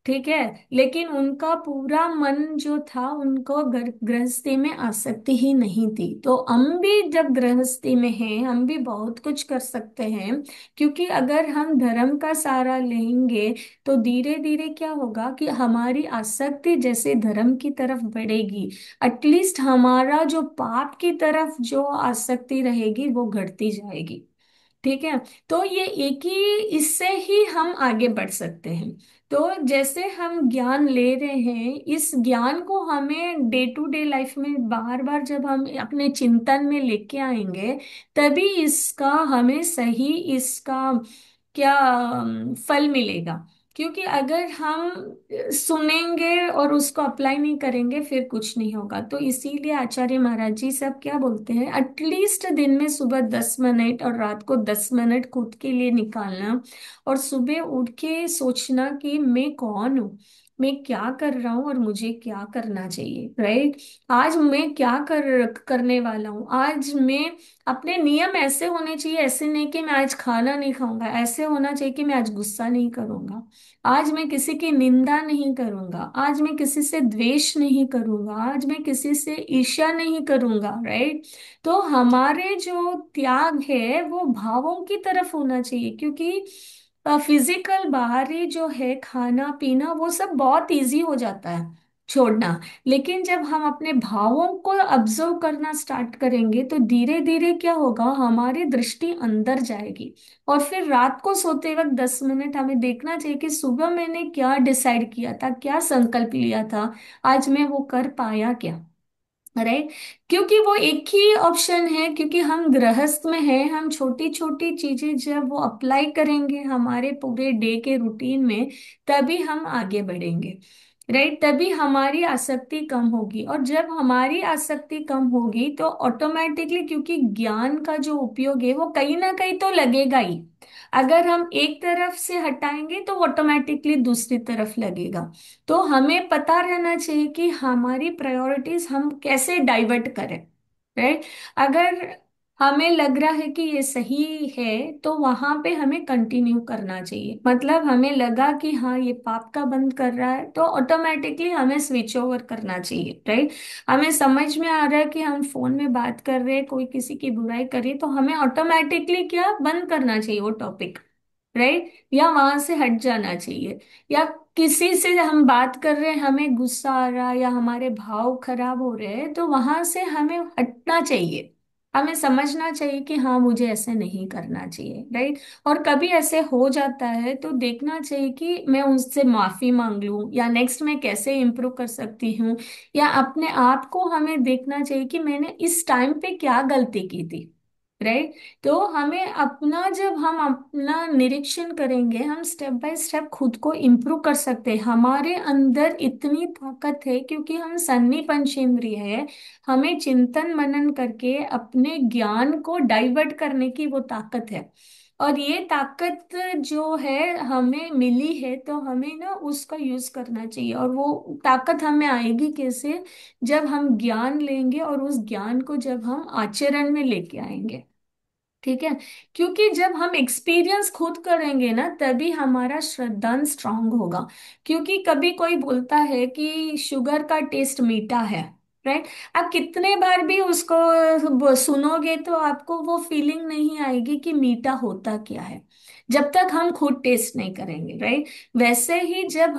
ठीक है। लेकिन उनका पूरा मन जो था, उनको गृहस्थी में आसक्ति ही नहीं थी। तो हम भी जब गृहस्थी में हैं हम भी बहुत कुछ कर सकते हैं। क्योंकि अगर हम धर्म का सहारा लेंगे तो धीरे धीरे क्या होगा कि हमारी आसक्ति जैसे धर्म की तरफ बढ़ेगी, एटलीस्ट हमारा जो पाप की तरफ जो आसक्ति रहेगी वो घटती जाएगी। ठीक है। तो ये एक ही, इससे ही हम आगे बढ़ सकते हैं। तो जैसे हम ज्ञान ले रहे हैं, इस ज्ञान को हमें डे टू डे लाइफ में बार बार जब हम अपने चिंतन में लेके आएंगे, तभी इसका हमें सही इसका क्या फल मिलेगा। क्योंकि अगर हम सुनेंगे और उसको अप्लाई नहीं करेंगे फिर कुछ नहीं होगा। तो इसीलिए आचार्य महाराज जी सब क्या बोलते हैं, एटलीस्ट दिन में सुबह 10 मिनट और रात को 10 मिनट खुद के लिए निकालना, और सुबह उठ के सोचना कि मैं कौन हूँ, मैं क्या कर रहा हूँ और मुझे क्या करना चाहिए। राइट। आज मैं क्या करने वाला हूँ, आज मैं अपने नियम ऐसे होने चाहिए, ऐसे नहीं कि मैं आज खाना नहीं खाऊंगा, ऐसे होना चाहिए कि मैं आज गुस्सा नहीं करूंगा, आज मैं किसी की निंदा नहीं करूंगा, आज मैं किसी से द्वेष नहीं करूंगा, आज मैं किसी से ईर्ष्या नहीं करूंगा। राइट। तो हमारे जो त्याग है वो भावों की तरफ होना चाहिए। क्योंकि फिजिकल बाहरी जो है खाना पीना वो सब बहुत इजी हो जाता है छोड़ना। लेकिन जब हम अपने भावों को ऑब्जर्व करना स्टार्ट करेंगे तो धीरे धीरे क्या होगा, हमारी दृष्टि अंदर जाएगी। और फिर रात को सोते वक्त 10 मिनट हमें देखना चाहिए कि सुबह मैंने क्या डिसाइड किया था, क्या संकल्प लिया था, आज मैं वो कर पाया क्या। राइट। क्योंकि वो एक ही ऑप्शन है, क्योंकि हम गृहस्थ में हैं, हम छोटी छोटी चीजें जब वो अप्लाई करेंगे हमारे पूरे डे के रूटीन में, तभी हम आगे बढ़ेंगे। राइट। तभी हमारी आसक्ति कम होगी, और जब हमारी आसक्ति कम होगी तो ऑटोमेटिकली, क्योंकि ज्ञान का जो उपयोग है वो कहीं ना कहीं तो लगेगा ही। अगर हम एक तरफ से हटाएंगे तो ऑटोमेटिकली दूसरी तरफ लगेगा। तो हमें पता रहना चाहिए कि हमारी प्रायोरिटीज हम कैसे डाइवर्ट करें। राइट। अगर हमें लग रहा है कि ये सही है तो वहां पे हमें कंटिन्यू करना चाहिए। मतलब हमें लगा कि हाँ ये पाप का बंद कर रहा है तो ऑटोमेटिकली हमें स्विच ओवर करना चाहिए। राइट। हमें समझ में आ रहा है कि हम फोन में बात कर रहे हैं, कोई किसी की बुराई कर रही है, तो हमें ऑटोमेटिकली क्या बंद करना चाहिए वो टॉपिक। राइट, या वहां से हट जाना चाहिए। या किसी से हम बात कर रहे हैं, हमें गुस्सा आ रहा है या हमारे भाव खराब हो रहे हैं, तो वहां से हमें हटना चाहिए। हमें समझना चाहिए कि हाँ, मुझे ऐसे नहीं करना चाहिए, राइट। और कभी ऐसे हो जाता है तो देखना चाहिए कि मैं उससे माफी मांग लूं, या नेक्स्ट मैं कैसे इम्प्रूव कर सकती हूँ। या अपने आप को हमें देखना चाहिए कि मैंने इस टाइम पे क्या गलती की थी, राइट। तो हमें अपना, जब हम अपना निरीक्षण करेंगे, हम स्टेप बाय स्टेप खुद को इम्प्रूव कर सकते हैं। हमारे अंदर इतनी ताकत है क्योंकि हम सन्नी पंचेंद्रिय है। हमें चिंतन मनन करके अपने ज्ञान को डाइवर्ट करने की वो ताकत है। और ये ताकत जो है हमें मिली है, तो हमें ना उसका यूज करना चाहिए। और वो ताकत हमें आएगी कैसे? जब हम ज्ञान लेंगे और उस ज्ञान को जब हम आचरण में लेके आएंगे, ठीक है। क्योंकि जब हम एक्सपीरियंस खुद करेंगे ना, तभी हमारा श्रद्धांत स्ट्रांग होगा। क्योंकि कभी कोई बोलता है कि शुगर का टेस्ट मीठा है, राइट। आप कितने बार भी उसको सुनोगे तो आपको वो फीलिंग नहीं आएगी कि मीठा होता क्या है, जब तक हम खुद टेस्ट नहीं करेंगे, राइट। वैसे ही जब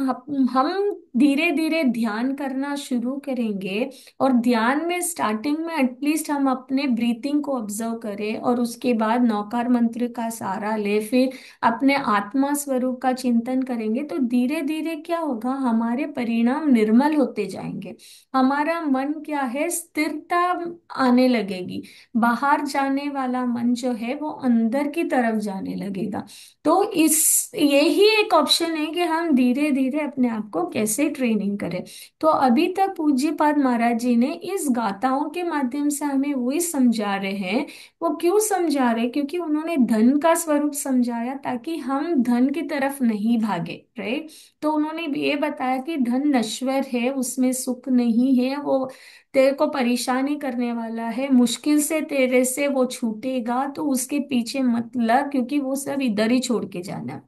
हम धीरे धीरे ध्यान करना शुरू करेंगे, और ध्यान में स्टार्टिंग में एटलीस्ट हम अपने ब्रीथिंग को ऑब्जर्व करें, और उसके बाद नौकार मंत्र का सहारा ले, फिर अपने आत्मा स्वरूप का चिंतन करेंगे, तो धीरे धीरे क्या होगा, हमारे परिणाम निर्मल होते जाएंगे। हमारा मन क्या है, स्थिरता आने लगेगी। बाहर जाने वाला मन जो है वो अंदर की तरफ जाने लगेगा। तो इस यही एक ऑप्शन है कि हम धीरे धीरे अपने आप को कैसे ट्रेनिंग करें। तो अभी तक पूज्यपाद महाराज जी ने इस गाथाओं के माध्यम से हमें वही समझा रहे हैं। वो क्यों समझा रहे? क्योंकि उन्होंने धन का स्वरूप समझाया ताकि हम धन की तरफ नहीं भागे, राइट। तो उन्होंने ये बताया कि धन नश्वर है, उसमें सुख नहीं है, वो तेरे को परेशानी करने वाला है, मुश्किल से तेरे से वो छूटेगा, तो उसके पीछे मत लग, क्योंकि वो सब इधर ही छोड़ के जाना है।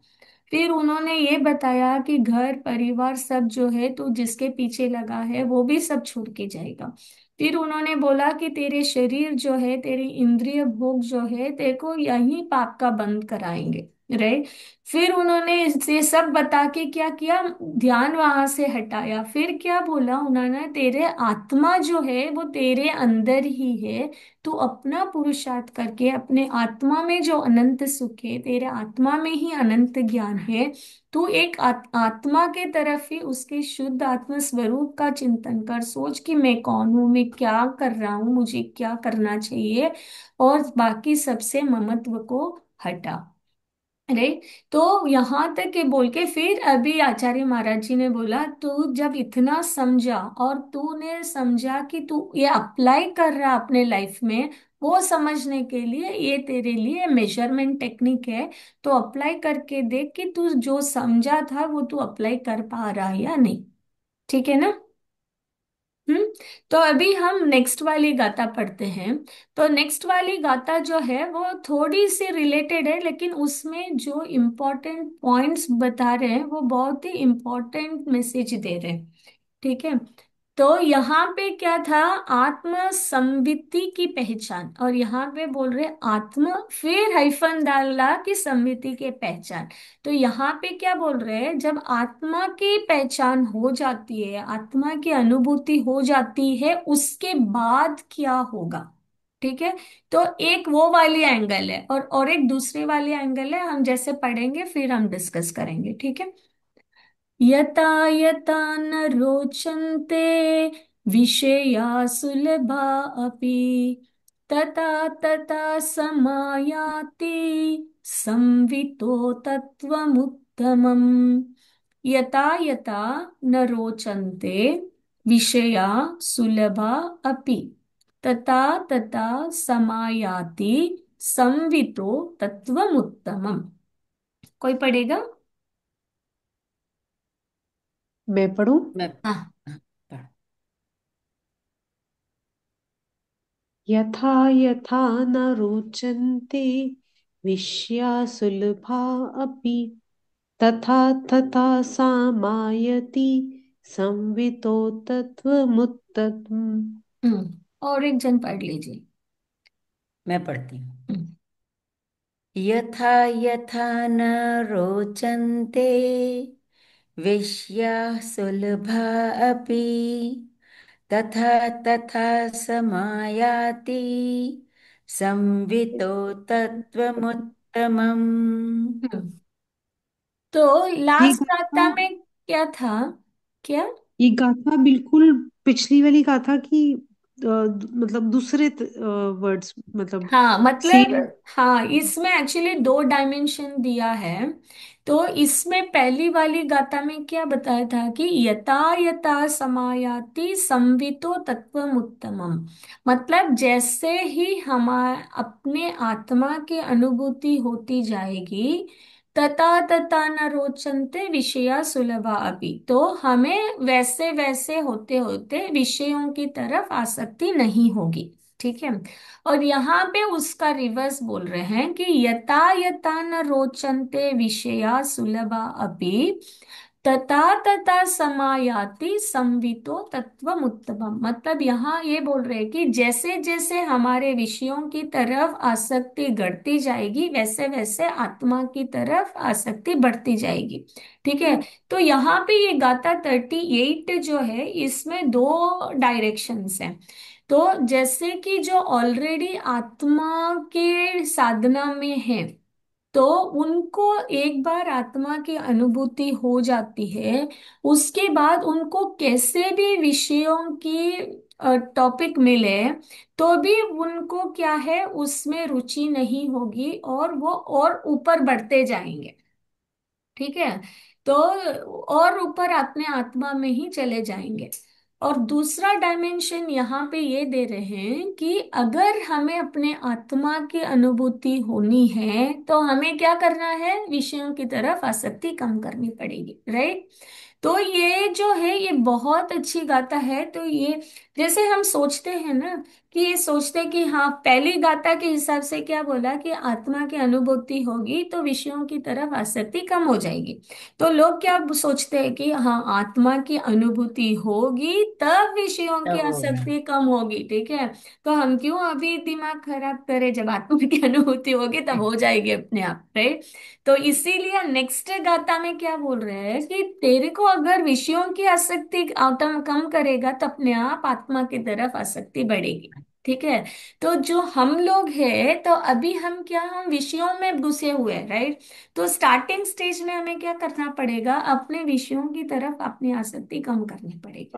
फिर उन्होंने ये बताया कि घर परिवार सब जो है, तो जिसके पीछे लगा है वो भी सब छोड़ के जाएगा। फिर उन्होंने बोला कि तेरे शरीर जो है, तेरे इंद्रिय भोग जो है, तेरे को यही पाप का बंद कराएंगे, राइट। फिर उन्होंने ये सब बता के क्या किया, ध्यान वहां से हटाया। फिर क्या बोला उन्होंने, तेरे आत्मा जो है वो तेरे अंदर ही है। तू अपना पुरुषार्थ करके अपने आत्मा में जो अनंत सुख है, तेरे आत्मा में ही अनंत ज्ञान है। तू एक आत्मा के तरफ ही उसके शुद्ध आत्म स्वरूप का चिंतन कर, सोच कि मैं कौन हूं, मैं क्या कर रहा हूं, मुझे क्या करना चाहिए, और बाकी सबसे ममत्व को हटा, राइट। तो यहाँ तक के बोल के फिर अभी आचार्य महाराज जी ने बोला, तू जब इतना समझा और तूने समझा कि तू ये अप्लाई कर रहा अपने लाइफ में, वो समझने के लिए ये तेरे लिए मेजरमेंट टेक्निक है। तो अप्लाई करके देख कि तू जो समझा था वो तू अप्लाई कर पा रहा है या नहीं। ठीक है ना? हम्म। तो अभी हम नेक्स्ट वाली गाथा पढ़ते हैं। तो नेक्स्ट वाली गाथा जो है वो थोड़ी सी रिलेटेड है, लेकिन उसमें जो इम्पोर्टेंट पॉइंट्स बता रहे हैं वो बहुत ही इम्पोर्टेंट मैसेज दे रहे हैं, ठीक है। तो यहाँ पे क्या था, आत्म संवित्ति की पहचान, और यहाँ पे बोल रहे आत्म, फिर हाइफन डाला कि संवित्ति के पहचान। तो यहाँ पे क्या बोल रहे हैं, जब आत्मा की पहचान हो जाती है, आत्मा की अनुभूति हो जाती है, उसके बाद क्या होगा, ठीक है। तो एक वो वाली एंगल है, और एक दूसरी वाली एंगल है, हम जैसे पढ़ेंगे फिर हम डिस्कस करेंगे, ठीक है। यता यता न रोचन्ते विषया सुलभा अपि, तथा तथा समायाति संवितो तत्वमुत्तमम्। यता यता न रोचन्ते विषया सुलभा अपि, तथा तथा समायाति संवितो तत्वमुत्तमम्। कोई पढ़ेगा? मैं पढ़ूं? मैं हाँ। हाँ, पढ़- यथा यथा न रोचन्ते विषया सुलभा अपि, तथा तथा सामायति संवितो तत्त्वमुत्तमम्। और एक जन पढ़ लीजिए। मैं पढ़ती हूँ। हम्म। यथा यथा न रोचन्ते वेश्याः सुलभा अपि तथा तथा समायाति संवितो तत्त्वमुत्तमम्। हम्म। तो ये लास्ट गाथा गाथा में क्या था? क्या? ये गाथा बिल्कुल पिछली वाली गाथा की मतलब दूसरे वर्ड्स, मतलब हाँ मतलब, सेम। हाँ इसमें एक्चुअली दो डायमेंशन दिया है। तो इसमें पहली वाली गाथा में क्या बताया था कि यथा यथा समायाति संवितो तत्वम उत्तमम। मतलब जैसे ही हमारे अपने आत्मा की अनुभूति होती जाएगी, तथा तथा न रोचन्ते विषया सुलभा अभी, तो हमें वैसे वैसे होते होते विषयों की तरफ आसक्ति नहीं होगी। ठीक है। और यहाँ पे उसका रिवर्स बोल रहे हैं कि यथा यथा न रोचन्ते विषया सुलभा अपि तथा तथा समायाति संवितो तत्वमुत्तमम्। मतलब यहाँ ये बोल रहे हैं कि जैसे जैसे हमारे विषयों की तरफ आसक्ति घटती जाएगी, वैसे वैसे आत्मा की तरफ आसक्ति बढ़ती जाएगी। ठीक है। तो यहाँ पे ये गाथा 38 जो है, इसमें दो डायरेक्शंस हैं। तो जैसे कि जो ऑलरेडी आत्मा के साधना में है, तो उनको एक बार आत्मा की अनुभूति हो जाती है, उसके बाद उनको कैसे भी विषयों की टॉपिक मिले, तो भी उनको क्या है, उसमें रुचि नहीं होगी और वो और ऊपर बढ़ते जाएंगे। ठीक है। तो और ऊपर अपने आत्मा में ही चले जाएंगे। और दूसरा डायमेंशन यहाँ पे ये दे रहे हैं कि अगर हमें अपने आत्मा की अनुभूति होनी है, तो हमें क्या करना है, विषयों की तरफ आसक्ति कम करनी पड़ेगी। राइट। तो ये जो है, ये बहुत अच्छी गाथा है। तो ये जैसे हम सोचते हैं ना, कि ये सोचते हैं कि हाँ, पहली गाथा के हिसाब से क्या बोला कि आत्मा की अनुभूति होगी तो विषयों की तरफ आसक्ति कम हो जाएगी। तो लोग क्या सोचते हैं कि हाँ, आत्मा की अनुभूति होगी तब विषयों की तब होगा। आसक्ति कम होगी। ठीक है। तो हम क्यों अभी दिमाग खराब करें, जब आत्मा की अनुभूति होगी तब हो जाएगी अपने आप। राइट। तो इसीलिए नेक्स्ट गाथा में क्या बोल रहे हैं कि तेरे को अगर विषयों की आसक्ति आत्म कम करेगा, तो अपने आप आत्मा की तरफ आसक्ति बढ़ेगी। ठीक है। तो जो हम लोग हैं, तो अभी हम क्या, हम विषयों में घुसे हुए हैं। राइट। तो स्टार्टिंग स्टेज में हमें क्या करना पड़ेगा, अपने विषयों की तरफ अपनी आसक्ति कम करनी पड़ेगी।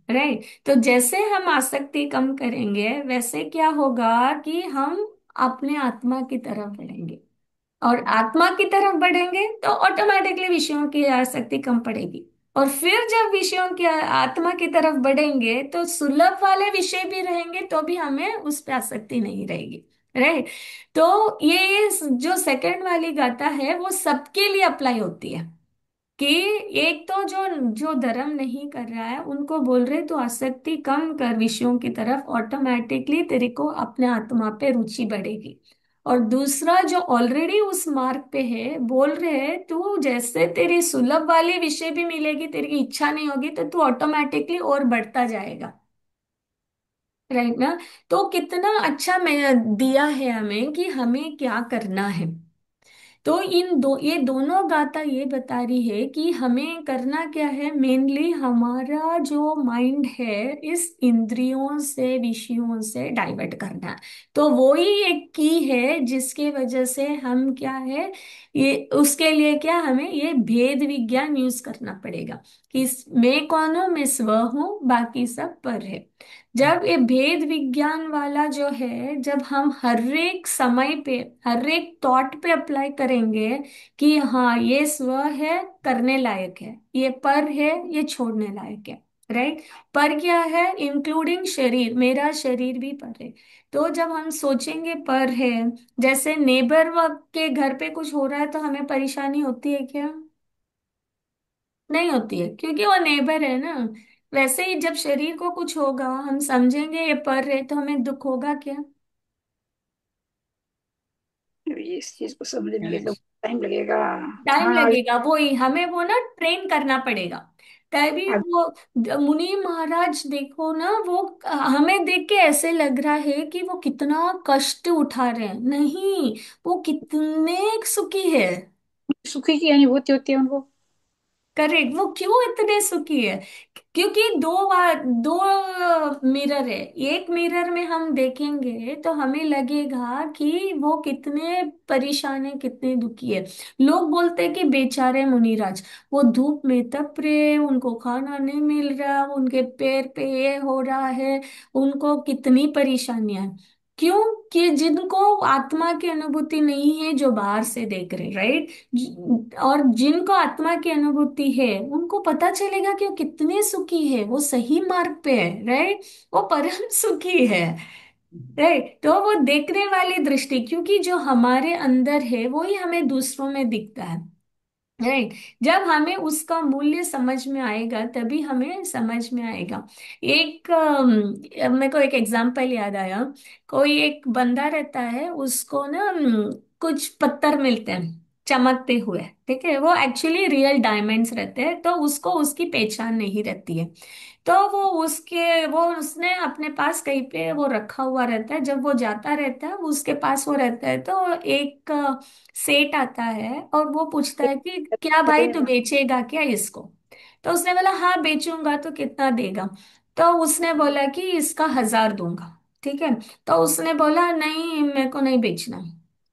राइट। तो जैसे हम आसक्ति कम करेंगे, वैसे क्या होगा कि हम अपने आत्मा की तरफ बढ़ेंगे। और आत्मा की तरफ बढ़ेंगे तो ऑटोमेटिकली विषयों की आसक्ति कम पड़ेगी। और फिर जब विषयों की आत्मा की तरफ बढ़ेंगे, तो सुलभ वाले विषय भी रहेंगे, तो भी हमें उस पर आसक्ति नहीं रहेगी। राइट। तो ये जो सेकंड वाली गाथा है, वो सबके लिए अप्लाई होती है। कि एक तो जो जो धर्म नहीं कर रहा है, उनको बोल रहे तो आसक्ति कम कर विषयों की तरफ, ऑटोमेटिकली तेरे को अपने आत्मा पे रुचि बढ़ेगी। और दूसरा जो ऑलरेडी उस मार्ग पे है, बोल रहे हैं तू जैसे तेरी सुलभ वाली विषय भी मिलेगी, तेरी इच्छा नहीं होगी, तो तू ऑटोमेटिकली और बढ़ता जाएगा। राइट ना। तो कितना अच्छा मैं दिया है हमें कि हमें क्या करना है। तो ये दोनों गाथा ये बता रही है कि हमें करना क्या है, मेनली हमारा जो माइंड है, इस इंद्रियों से विषयों से डाइवर्ट करना है। तो वो ही एक की है जिसके वजह से हम क्या है, ये उसके लिए क्या, हमें ये भेद विज्ञान यूज करना पड़ेगा कि मैं कौन हूं, मैं स्व हूं, बाकी सब पर है। जब ये भेद विज्ञान वाला जो है, जब हम हर एक समय पे, हर एक थॉट पे अप्लाई करेंगे कि हाँ, ये स्व है, करने लायक है, ये पर है, ये छोड़ने लायक है। राइट। पर क्या है, इंक्लूडिंग शरीर, मेरा शरीर भी पर है। तो जब हम सोचेंगे पर है, जैसे नेबर के घर पे कुछ हो रहा है, तो हमें परेशानी होती है क्या? नहीं होती है, क्योंकि वो नेबर है ना। वैसे ही जब शरीर को कुछ होगा, हम समझेंगे ये पर है, तो हमें दुख होगा क्या? इस चीज को समझने के लिए तो टाइम लगेगा। टाइम हाँ। लगेगा। वो ही हमें वो ना ट्रेन करना पड़ेगा। तभी वो मुनि महाराज देखो ना, वो हमें देख के ऐसे लग रहा है कि वो कितना कष्ट उठा रहे हैं, नहीं, वो कितने सुखी है। सुखी की अनुभूति होती है उनको। करेक्ट, वो क्यों इतने सुखी है? क्योंकि दो मिरर है। एक मिरर में हम देखेंगे तो हमें लगेगा कि वो कितने परेशान है, कितने दुखी है। लोग बोलते हैं कि बेचारे मुनिराज, वो धूप में तप रहे, उनको खाना नहीं मिल रहा, उनके पैर पे ये हो रहा है, उनको कितनी परेशानियां हैं। क्यों? कि जिनको आत्मा की अनुभूति नहीं है, जो बाहर से देख रहे, राइट। और जिनको आत्मा की अनुभूति है उनको पता चलेगा कि वो कितने सुखी है, वो सही मार्ग पे है, राइट। वो परम सुखी है, राइट। तो वो देखने वाली दृष्टि, क्योंकि जो हमारे अंदर है वो ही हमें दूसरों में दिखता है, राइट। जब हमें उसका मूल्य समझ में आएगा तभी हमें समझ में आएगा। एक मेरे को एक एग्जांपल याद आया। कोई एक बंदा रहता है, उसको ना कुछ पत्थर मिलते हैं चमकते हुए, ठीक है, वो एक्चुअली रियल डायमंड्स रहते हैं, तो उसको उसकी पहचान नहीं रहती है। तो वो उसने अपने पास कहीं पे वो रखा हुआ रहता है, जब वो जाता रहता है उसके पास वो रहता है, तो एक सेठ आता है और वो पूछता है कि क्या भाई तू बेचेगा क्या इसको? तो उसने बोला हाँ बेचूंगा, तो कितना देगा? तो उसने बोला कि इसका 1,000 दूंगा, ठीक है। तो उसने बोला नहीं, मेरे को नहीं बेचना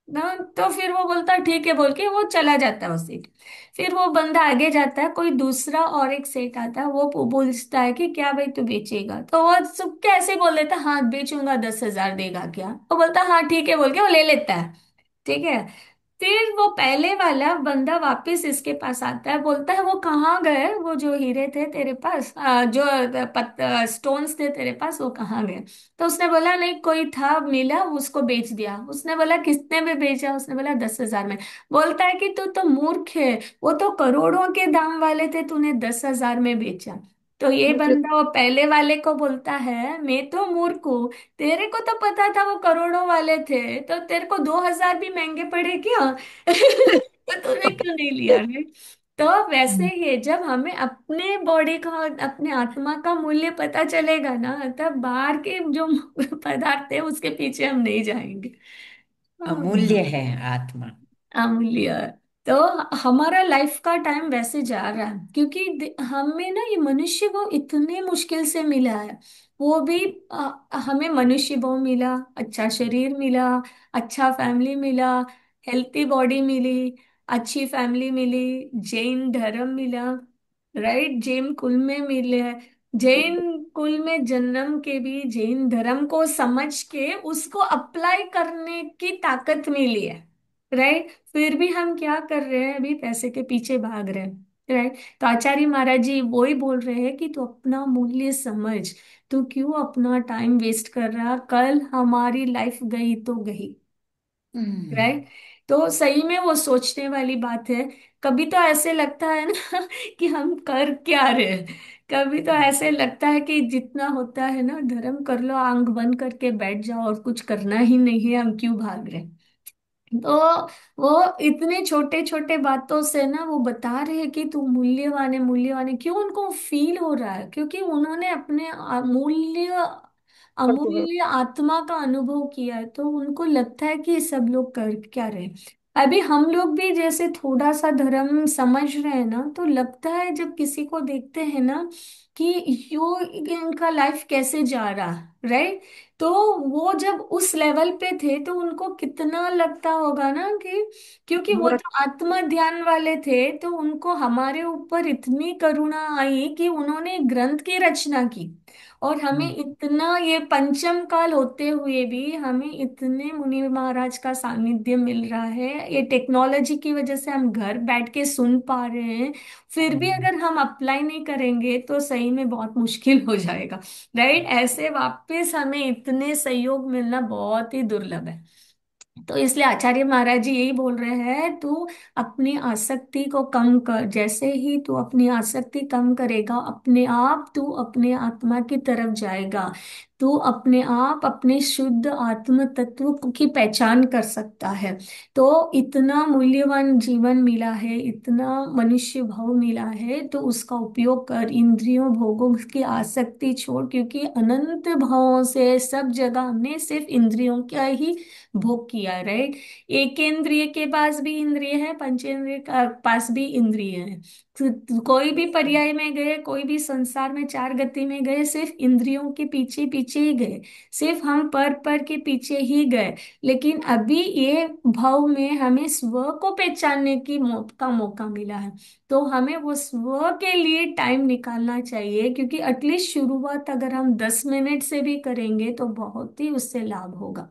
ना। तो फिर वो बोलता ठीक है बोल के वो चला जाता है वो सेठ। फिर वो बंदा आगे जाता है, कोई दूसरा और एक सेठ आता है, वो पूछता है कि क्या भाई तू बेचेगा? तो वो सब कैसे बोल देता है, हाँ बेचूंगा, 10,000 देगा क्या? वो बोलता हाँ ठीक है बोल के वो ले लेता है, ठीक है। फिर वो पहले वाला बंदा वापस इसके पास आता है, बोलता है वो कहाँ गए, वो जो हीरे थे तेरे पास, जो स्टोन्स थे तेरे पास, वो कहाँ गए? तो उसने बोला नहीं, कोई था मिला, उसको बेच दिया। उसने बोला कितने में बेचा? उसने बोला 10,000 में। बोलता है कि तू तो मूर्ख है, वो तो करोड़ों के दाम वाले थे, तूने 10,000 में बेचा। तो ये बंदा वो पहले वाले को बोलता है मैं तो मूर्ख हूँ, तेरे को तो पता था वो करोड़ों वाले थे, तो तेरे को 2,000 भी महंगे पड़े क्या? तो तूने क्यों नहीं लिया रे? तो वैसे ही है, जब हमें अपने बॉडी का, अपने आत्मा का मूल्य पता चलेगा ना, तब बाहर के जो पदार्थ है उसके पीछे हम नहीं जाएंगे। हाँ, अमूल्य है आत्मा। अमूल्य। तो हमारा लाइफ का टाइम वैसे जा रहा है, क्योंकि हमें ना ये मनुष्य वो इतने मुश्किल से मिला है। वो भी हमें मनुष्य वो मिला, अच्छा शरीर मिला, अच्छा फैमिली मिला, हेल्थी बॉडी मिली, अच्छी फैमिली मिली, जैन धर्म मिला, राइट, जैन कुल में मिले। जैन कुल में जन्म के भी जैन धर्म को समझ के उसको अप्लाई करने की ताकत मिली है, राइट। फिर भी हम क्या कर रहे हैं, अभी पैसे के पीछे भाग रहे हैं, राइट। तो आचार्य महाराज जी वो ही बोल रहे हैं कि तू अपना मूल्य समझ, तू क्यों अपना टाइम वेस्ट कर रहा, कल हमारी लाइफ गई तो गई, हम्म। राइट। तो सही में वो सोचने वाली बात है। कभी तो ऐसे लगता है ना कि हम कर क्या रहे हैं। कभी तो ऐसे लगता है कि जितना होता है ना धर्म कर लो, आंख बंद करके बैठ जाओ और कुछ करना ही नहीं है, हम क्यों भाग रहे हैं? तो वो इतने छोटे छोटे बातों से ना वो बता रहे हैं कि तू मूल्यवान है, मूल्यवान है। क्यों उनको फील हो रहा है? क्योंकि उन्होंने अपने अमूल्य अमूल्य आत्मा का अनुभव किया है, तो उनको लगता है कि सब लोग कर क्या रहे हैं। अभी हम लोग भी जैसे थोड़ा सा धर्म समझ रहे हैं ना, तो लगता है जब किसी को देखते हैं ना कि यो इनका लाइफ कैसे जा रहा, राइट। तो वो जब उस लेवल पे थे तो उनको कितना लगता होगा ना कि, क्योंकि वो तो आत्म ध्यान वाले थे, तो उनको हमारे ऊपर इतनी करुणा आई कि उन्होंने एक ग्रंथ की रचना की। और हमें इतना, ये पंचम काल होते हुए भी हमें इतने मुनि महाराज का सानिध्य मिल रहा है, ये टेक्नोलॉजी की वजह से हम घर बैठ के सुन पा रहे हैं। फिर भी अगर हम अप्लाई नहीं करेंगे तो सही में बहुत मुश्किल हो जाएगा, राइट। ऐसे वापस हमें इतने सहयोग मिलना बहुत ही दुर्लभ है। तो इसलिए आचार्य महाराज जी यही बोल रहे हैं, तू अपनी आसक्ति को कम कर। जैसे ही तू अपनी आसक्ति कम करेगा, अपने आप तू अपने आत्मा की तरफ जाएगा। तो अपने आप अपने शुद्ध आत्म तत्व की पहचान कर सकता है। तो इतना मूल्यवान जीवन मिला है, इतना मनुष्य भाव मिला है, तो उसका उपयोग कर, इंद्रियों भोगों की आसक्ति छोड़, क्योंकि अनंत भावों से सब जगह हमने सिर्फ इंद्रियों का ही भोग किया, राइट। एक इंद्रिय के पास भी इंद्रिय है, पंचेंद्रिय के पास भी इंद्रिय है। तो कोई भी पर्याय में गए, कोई भी संसार में चार गति में गए, सिर्फ इंद्रियों के पीछे पीछे ही गए, सिर्फ हम पर के पीछे ही गए। लेकिन अभी ये भाव में हमें स्व को पहचानने की का मौका मिला है। तो हमें वो स्व के लिए टाइम निकालना चाहिए, क्योंकि एटलीस्ट शुरुआत अगर हम 10 मिनट से भी करेंगे तो बहुत ही उससे लाभ होगा।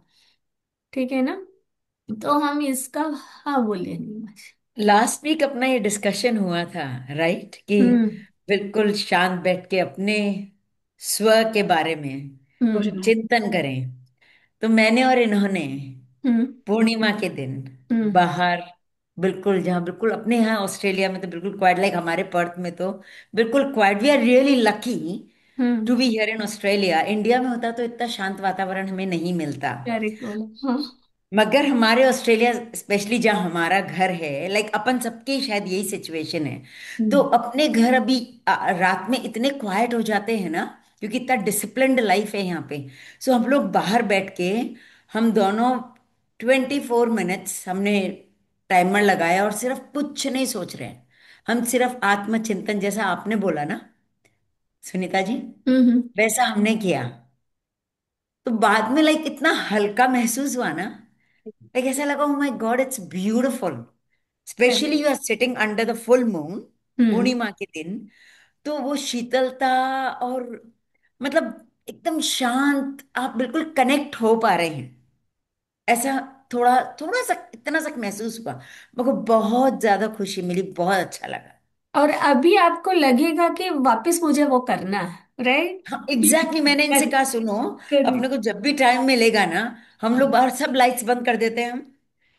ठीक है ना? तो हम इसका, हाँ बोलिए नीमच। लास्ट वीक अपना ये डिस्कशन हुआ था, राइट, कि हम्म। बिल्कुल शांत बैठ के अपने स्व के बारे में हम्म। सोचना। चिंतन करें। तो मैंने और इन्होंने हम्म। पूर्णिमा के दिन हम्म। बाहर, बिल्कुल जहाँ, बिल्कुल अपने यहाँ ऑस्ट्रेलिया में तो बिल्कुल क्वाइट, लाइक हमारे पर्थ में तो बिल्कुल quite, we are really lucky to hmm. Be here in Australia. India में होता तो इतना शांत वातावरण हमें नहीं मिलता। करेक्ट बोला, हाँ। मगर हमारे ऑस्ट्रेलिया, स्पेशली जहाँ हमारा घर है, लाइक अपन सबके शायद यही सिचुएशन है। तो हम्म। अपने घर अभी रात में इतने क्वाइट हो जाते हैं ना, क्योंकि इतना डिसिप्लिन्ड लाइफ है यहाँ पे। सो हम लोग बाहर बैठ के, हम दोनों 24 मिनट्स हमने टाइमर लगाया और सिर्फ कुछ नहीं सोच रहे हैं। हम सिर्फ आत्मचिंतन, जैसा आपने बोला ना सुनीता जी, हम्म। वैसा हमने किया। तो बाद में लाइक इतना हल्का महसूस हुआ ना, लाइक ऐसा लगा, oh my god, it's beautiful. Specially correct. You are sitting under the full moon, hmm. पूर्णिमा के दिन। तो वो शीतलता, और मतलब एकदम शांत, आप बिल्कुल कनेक्ट हो पा रहे हैं, ऐसा थोड़ा थोड़ा सा, इतना सा महसूस हुआ। मेरे को बहुत ज्यादा खुशी मिली, बहुत अच्छा लगा। और अभी आपको लगेगा कि वापस मुझे वो करना है, राइट? हाँ एग्जैक्टली, मैंने इनसे कहा सुनो, अपने करेक्ट। को जब भी टाइम मिलेगा ना, हम लोग बाहर सब लाइट्स बंद कर देते हैं, हम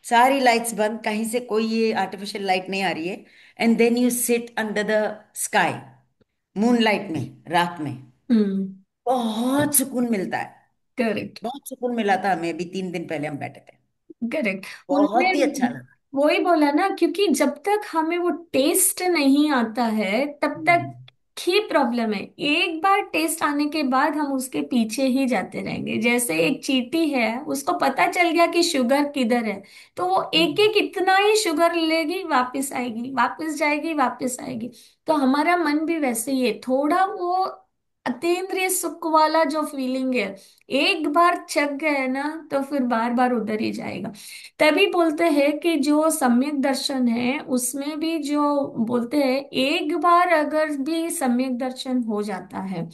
सारी लाइट्स बंद, कहीं से कोई ये आर्टिफिशियल लाइट नहीं आ रही है, and then you sit under the sky, moonlight में, रात में। हम्म। बहुत सुकून मिलता है। करेक्ट। बहुत सुकून मिला था हमें, अभी 3 दिन पहले हम बैठे थे। करेक्ट। उन्होंने बहुत ही अच्छा लगा। वही बोला ना, क्योंकि जब तक हमें वो टेस्ट नहीं आता है तब तक हम्म, ही प्रॉब्लम है। एक बार टेस्ट आने के बाद हम उसके पीछे ही जाते रहेंगे। जैसे एक चींटी है, उसको पता चल गया कि शुगर किधर है, तो वो एक हम्म, एक इतना ही शुगर लेगी, वापस आएगी, वापस जाएगी, वापस आएगी। तो हमारा मन भी वैसे ही है, थोड़ा वो अतीन्द्रिय सुख वाला जो फीलिंग है, एक बार चख गए ना तो फिर बार बार उधर ही जाएगा। तभी बोलते हैं कि जो सम्यक दर्शन है उसमें भी जो बोलते हैं, एक बार अगर भी सम्यक दर्शन हो जाता है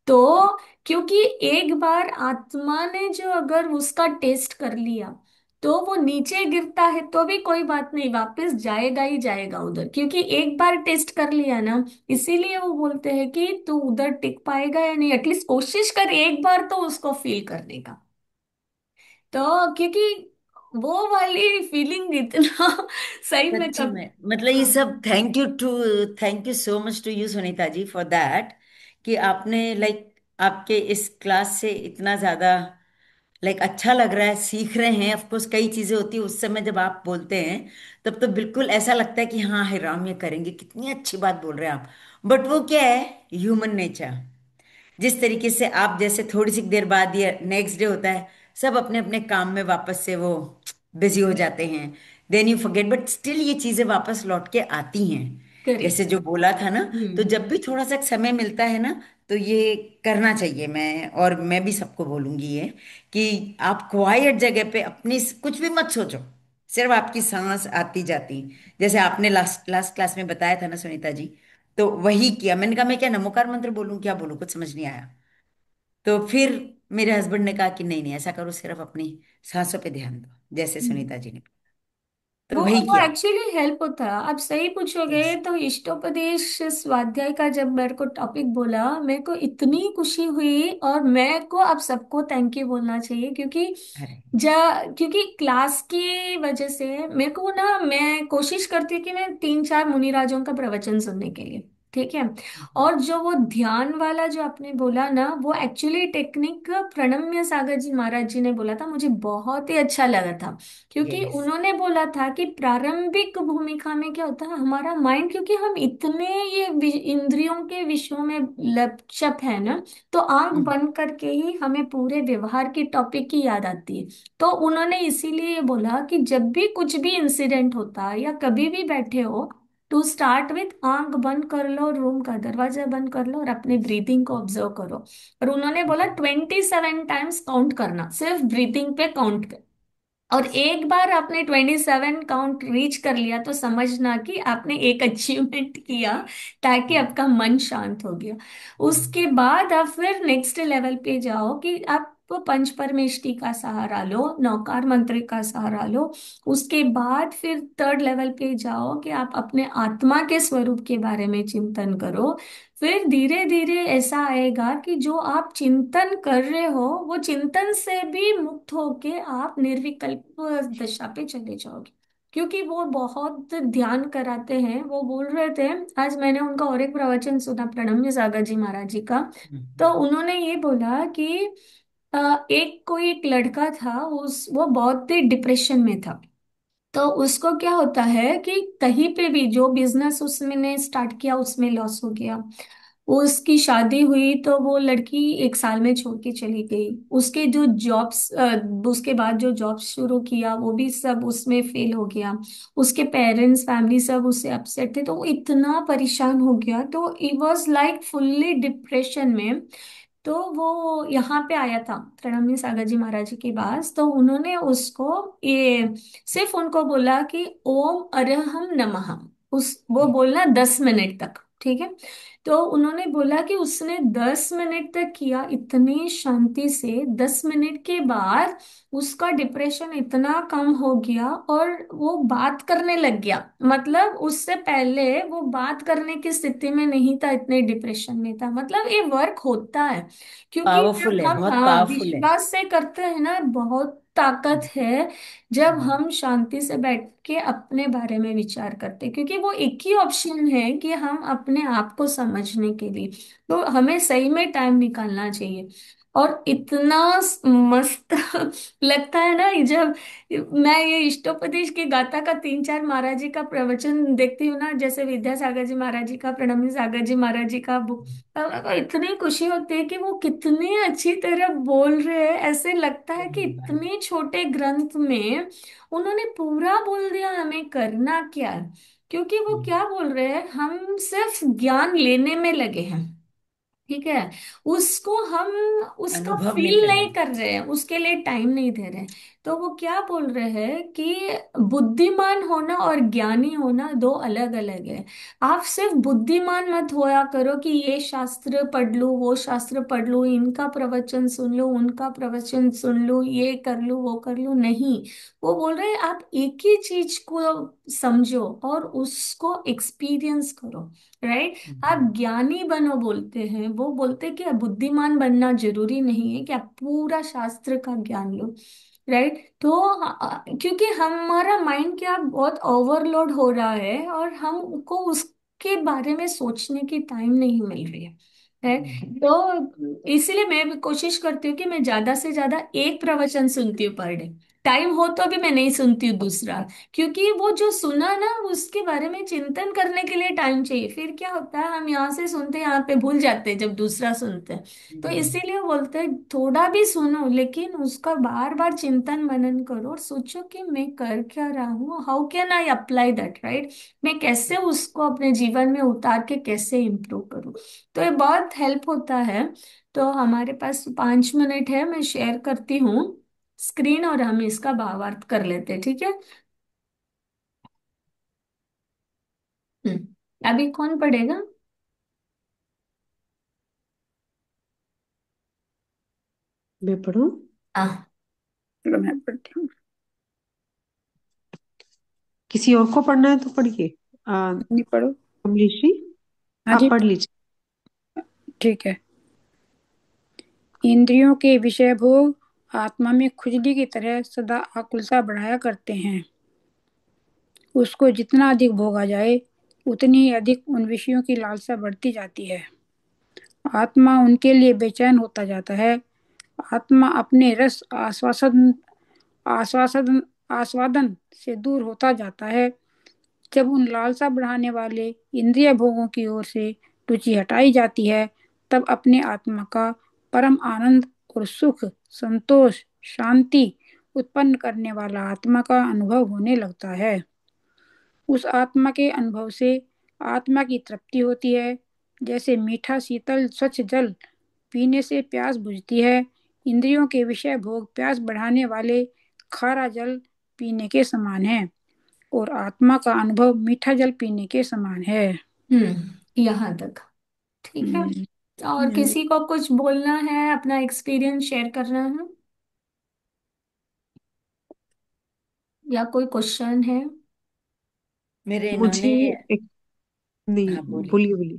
तो, क्योंकि एक बार आत्मा ने जो अगर उसका टेस्ट कर लिया, तो वो नीचे गिरता है तो भी कोई बात नहीं, वापस जाएगा ही जाएगा उधर, क्योंकि एक बार टेस्ट कर लिया ना। इसीलिए वो बोलते हैं कि तू उधर टिक पाएगा या नहीं, एटलीस्ट कोशिश कर एक बार तो उसको फील करने का। तो क्योंकि वो वाली फीलिंग इतना सही में सच्ची कब। में मतलब ये हाँ। सब, thank you so much to you Sunita ji for that, कि आपने लाइक, आपके इस क्लास से इतना ज्यादा लाइक अच्छा लग रहा है, सीख रहे हैं। ऑफ कोर्स कई चीजें होती है उस समय जब आप बोलते हैं, तब तो बिल्कुल ऐसा लगता है कि हाँ है राम, ये करेंगे, कितनी अच्छी बात बोल रहे हैं आप। बट वो क्या है, ह्यूमन नेचर। जिस तरीके से आप, जैसे थोड़ी सी देर बाद या नेक्स्ट डे होता है, सब अपने अपने काम में वापस से वो बिजी हो जाते हैं, then you forget, but still ये चीजें वापस लौट के आती हैं। जैसे करेक्ट। जो बोला था ना, तो हम्म। जब भी थोड़ा सा समय मिलता है ना, तो ये करना चाहिए। मैं भी सबको बोलूंगी ये, कि आप क्वाइट जगह पे अपनी कुछ भी मत सोचो, सिर्फ आपकी सांस आती जाती, जैसे आपने लास्ट लास्ट क्लास में बताया था ना सुनीता जी। तो वही किया मैंने, कहा मैं क्या नमोकार मंत्र बोलूं, क्या बोलूं, कुछ समझ नहीं आया। तो फिर मेरे हस्बैंड ने कहा कि नहीं नहीं, ऐसा करो, सिर्फ अपनी सांसों पे ध्यान दो, जैसे हम्म। सुनीता जी ने। तो वही वो किया। एक्चुअली हेल्प होता है। आप सही पूछोगे यस। तो इष्टोपदेश स्वाध्याय का जब मेरे को टॉपिक बोला, मेरे को इतनी खुशी हुई, और मैं को आप सबको थैंक यू बोलना चाहिए, क्योंकि अरे क्योंकि क्लास की वजह से मेरे को ना, मैं कोशिश करती हूँ कि मैं 3-4 मुनिराजों का प्रवचन सुनने के लिए, ठीक है। और जो वो ध्यान वाला जो आपने बोला ना, वो एक्चुअली टेक्निक प्रणम्य सागर जी महाराज जी ने बोला था, मुझे बहुत ही अच्छा लगा था। क्योंकि यस। उन्होंने बोला था कि प्रारंभिक भूमिका में क्या होता है, हमारा माइंड, क्योंकि हम इतने ये इंद्रियों के विषयों में लक्षित है ना, तो आंख बंद करके ही हमें पूरे व्यवहार की टॉपिक की याद आती है। तो उन्होंने इसीलिए ये बोला कि जब भी कुछ भी इंसिडेंट होता है या कभी भी बैठे हो, टू स्टार्ट विथ आंख बंद कर लो, रूम का दरवाजा बंद कर लो और अपने ब्रीदिंग को ऑब्जर्व करो। और उन्होंने बोला 27 टाइम्स काउंट करना, सिर्फ ब्रीदिंग पे काउंट कर। और एक बार आपने 27 काउंट रीच कर लिया तो समझना कि आपने एक अचीवमेंट किया, ताकि आपका मन शांत हो गया। उसके बाद आप फिर नेक्स्ट लेवल पे जाओ कि आप पंच परमेष्टि का सहारा लो, नौकार मंत्र का सहारा लो। उसके बाद फिर थर्ड लेवल पे जाओ कि आप अपने आत्मा के स्वरूप के बारे में चिंतन करो। फिर धीरे धीरे ऐसा आएगा कि जो आप चिंतन कर रहे हो, वो चिंतन से भी मुक्त होके आप निर्विकल्प दशा पे चले जाओगे। क्योंकि वो बहुत ध्यान कराते हैं। वो बोल रहे थे, आज मैंने उनका और एक प्रवचन सुना, प्रणम्य सागर जी महाराज जी का। तो उन्होंने ये बोला कि एक कोई एक लड़का था, उस वो बहुत ही डिप्रेशन में था। तो उसको क्या होता है कि कहीं पे भी जो बिजनेस उसने स्टार्ट किया उसमें लॉस हो गया। उसकी शादी हुई तो वो लड़की 1 साल में छोड़ के चली गई। उसके जो जॉब्स, उसके बाद जो जॉब शुरू किया वो भी सब उसमें फेल हो गया। उसके पेरेंट्स फैमिली सब उससे अपसेट थे, तो वो इतना परेशान हो गया, तो he was like fully depression में। तो वो यहाँ पे आया था प्रणम्य सागर जी महाराज जी के पास। तो उन्होंने उसको ये सिर्फ उनको बोला कि ओम अरहम नमः, उस वो बोलना 10 मिनट तक, ठीक है। तो उन्होंने बोला कि उसने 10 मिनट तक किया इतनी शांति से। 10 मिनट के बाद उसका डिप्रेशन इतना कम हो गया और वो बात करने लग गया। मतलब उससे पहले वो बात करने की स्थिति में नहीं था, इतने डिप्रेशन में था। मतलब ये वर्क होता है। क्योंकि पावरफुल जब है, हम, बहुत हाँ, पावरफुल है। विश्वास से करते हैं ना, बहुत ताकत है जब हम शांति से बैठ के अपने बारे में विचार करते हैं। क्योंकि वो एक ही ऑप्शन है कि हम अपने आप को समझने के लिए, तो हमें सही में टाइम निकालना चाहिए। और इतना मस्त लगता है ना जब मैं ये इष्टोपदेश के गाथा का 3-4 महाराज जी का प्रवचन देखती हूँ ना, जैसे विद्यासागर जी महाराज जी का, प्रणम्य सागर जी महाराज जी का बुक, इतनी खुशी होती है कि वो कितनी अच्छी तरह बोल रहे हैं। ऐसे लगता है कि इतने छोटे ग्रंथ में उन्होंने पूरा बोल दिया हमें करना क्या है। क्योंकि वो क्या बोल रहे हैं, हम सिर्फ ज्ञान लेने में लगे हैं, ठीक है। उसको हम, उसका अनुभव नहीं फील करना। नहीं कर रहे हैं, उसके लिए टाइम नहीं दे रहे हैं। तो वो क्या बोल रहे हैं कि बुद्धिमान होना और ज्ञानी होना दो अलग अलग है। आप सिर्फ बुद्धिमान मत होया करो कि ये शास्त्र पढ़ लूं, वो शास्त्र पढ़ लूं, इनका प्रवचन सुन लूं, उनका प्रवचन सुन लूं, ये कर लूं, वो कर लूं, नहीं। वो बोल रहे हैं आप एक ही चीज को समझो और उसको एक्सपीरियंस करो, राइट। आप ज्ञानी बनो बोलते हैं, वो बोलते हैं कि आप बुद्धिमान बनना जरूरी नहीं है कि आप पूरा शास्त्र का ज्ञान लो, राइट। तो क्योंकि हमारा माइंड क्या बहुत ओवरलोड हो रहा है और हमको उसके बारे में सोचने की टाइम नहीं मिल रही है, राइट। तो इसीलिए मैं भी कोशिश करती हूँ कि मैं ज्यादा से ज्यादा एक प्रवचन सुनती हूँ पर डे। टाइम हो तो भी मैं नहीं सुनती हूँ दूसरा। क्योंकि वो जो सुना ना, उसके बारे में चिंतन करने के लिए टाइम चाहिए। फिर क्या होता है, हम यहाँ से सुनते हैं, यहाँ पे भूल जाते हैं जब दूसरा सुनते हैं। तो इसीलिए वो बोलते हैं थोड़ा भी सुनो लेकिन उसका बार बार चिंतन मनन करो और सोचो कि मैं कर क्या रहा हूँ, how can I apply that, right. मैं कैसे उसको अपने जीवन में उतार के कैसे इम्प्रूव करूँ। तो ये बहुत हेल्प होता है। तो हमारे पास 5 मिनट है, मैं शेयर करती हूँ स्क्रीन और हम इसका भावार्थ कर लेते हैं, ठीक है। अभी कौन पढ़ेगा? मैं पढ़ूं? हाँ। चलो मैं पढ़ती हूँ। किसी और को पढ़ना है तो पढ़िए। नहीं, पढ़ो। कमलेश जी, हाँ आप जी, पढ़ लीजिए। ठीक है। इंद्रियों के विषय भोग आत्मा में खुजली की तरह सदा आकुलता बढ़ाया करते हैं। उसको जितना अधिक भोगा जाए उतनी ही अधिक उन विषयों की लालसा बढ़ती जाती है। आत्मा उनके लिए बेचैन होता जाता है। आत्मा अपने रस आस्वासन आस्वासन आस्वादन से दूर होता जाता है। जब उन लालसा बढ़ाने वाले इंद्रिय भोगों की ओर से रुचि हटाई जाती है, तब अपने आत्मा का परम आनंद और सुख, संतोष, शांति उत्पन्न करने वाला आत्मा का अनुभव होने लगता है। उस आत्मा के अनुभव से आत्मा की तृप्ति होती है। जैसे मीठा शीतल स्वच्छ जल पीने से प्यास बुझती है, इंद्रियों के विषय भोग प्यास बढ़ाने वाले खारा जल पीने के समान है, और आत्मा का अनुभव मीठा जल पीने के समान है। यहाँ तक ठीक है। हम्म, और किसी को कुछ बोलना है, अपना एक्सपीरियंस शेयर करना है, या कोई क्वेश्चन है? मेरे मुझे इन्होंने। एक, नहीं, हाँ बोलिए। बोलिए बोलिए,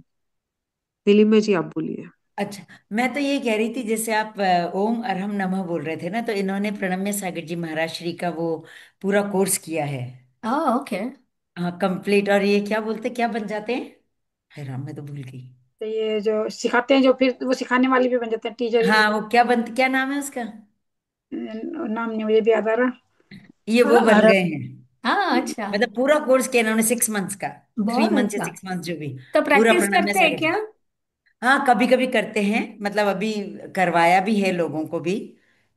नीलिमा जी आप बोलिए। अच्छा, मैं तो ये कह रही थी, जैसे आप ओम अरहम नमः बोल रहे थे ना, तो इन्होंने प्रणम्य सागर जी महाराज श्री का वो पूरा कोर्स किया है। ओके। हाँ कंप्लीट। और ये क्या बोलते, क्या बन जाते हैं? है राम, मैं तो भूल गई। तो ये जो सिखाते हैं, जो फिर वो सिखाने वाले भी बन जाते हैं, टीचर भी। हाँ वो क्या बनते, क्या नाम है उसका? नाम नहीं मुझे भी याद आ रहा। ये वो बन अरे, गए हैं। हाँ, अच्छा। मतलब पूरा कोर्स किया इन्होंने 6 मंथ्स का। थ्री बहुत मंथ या अच्छा। 6 मंथ जो भी। तो पूरा प्रैक्टिस प्रणम्य करते हैं सागर क्या? जी। हाँ कभी कभी करते हैं, मतलब अभी करवाया भी है लोगों को भी।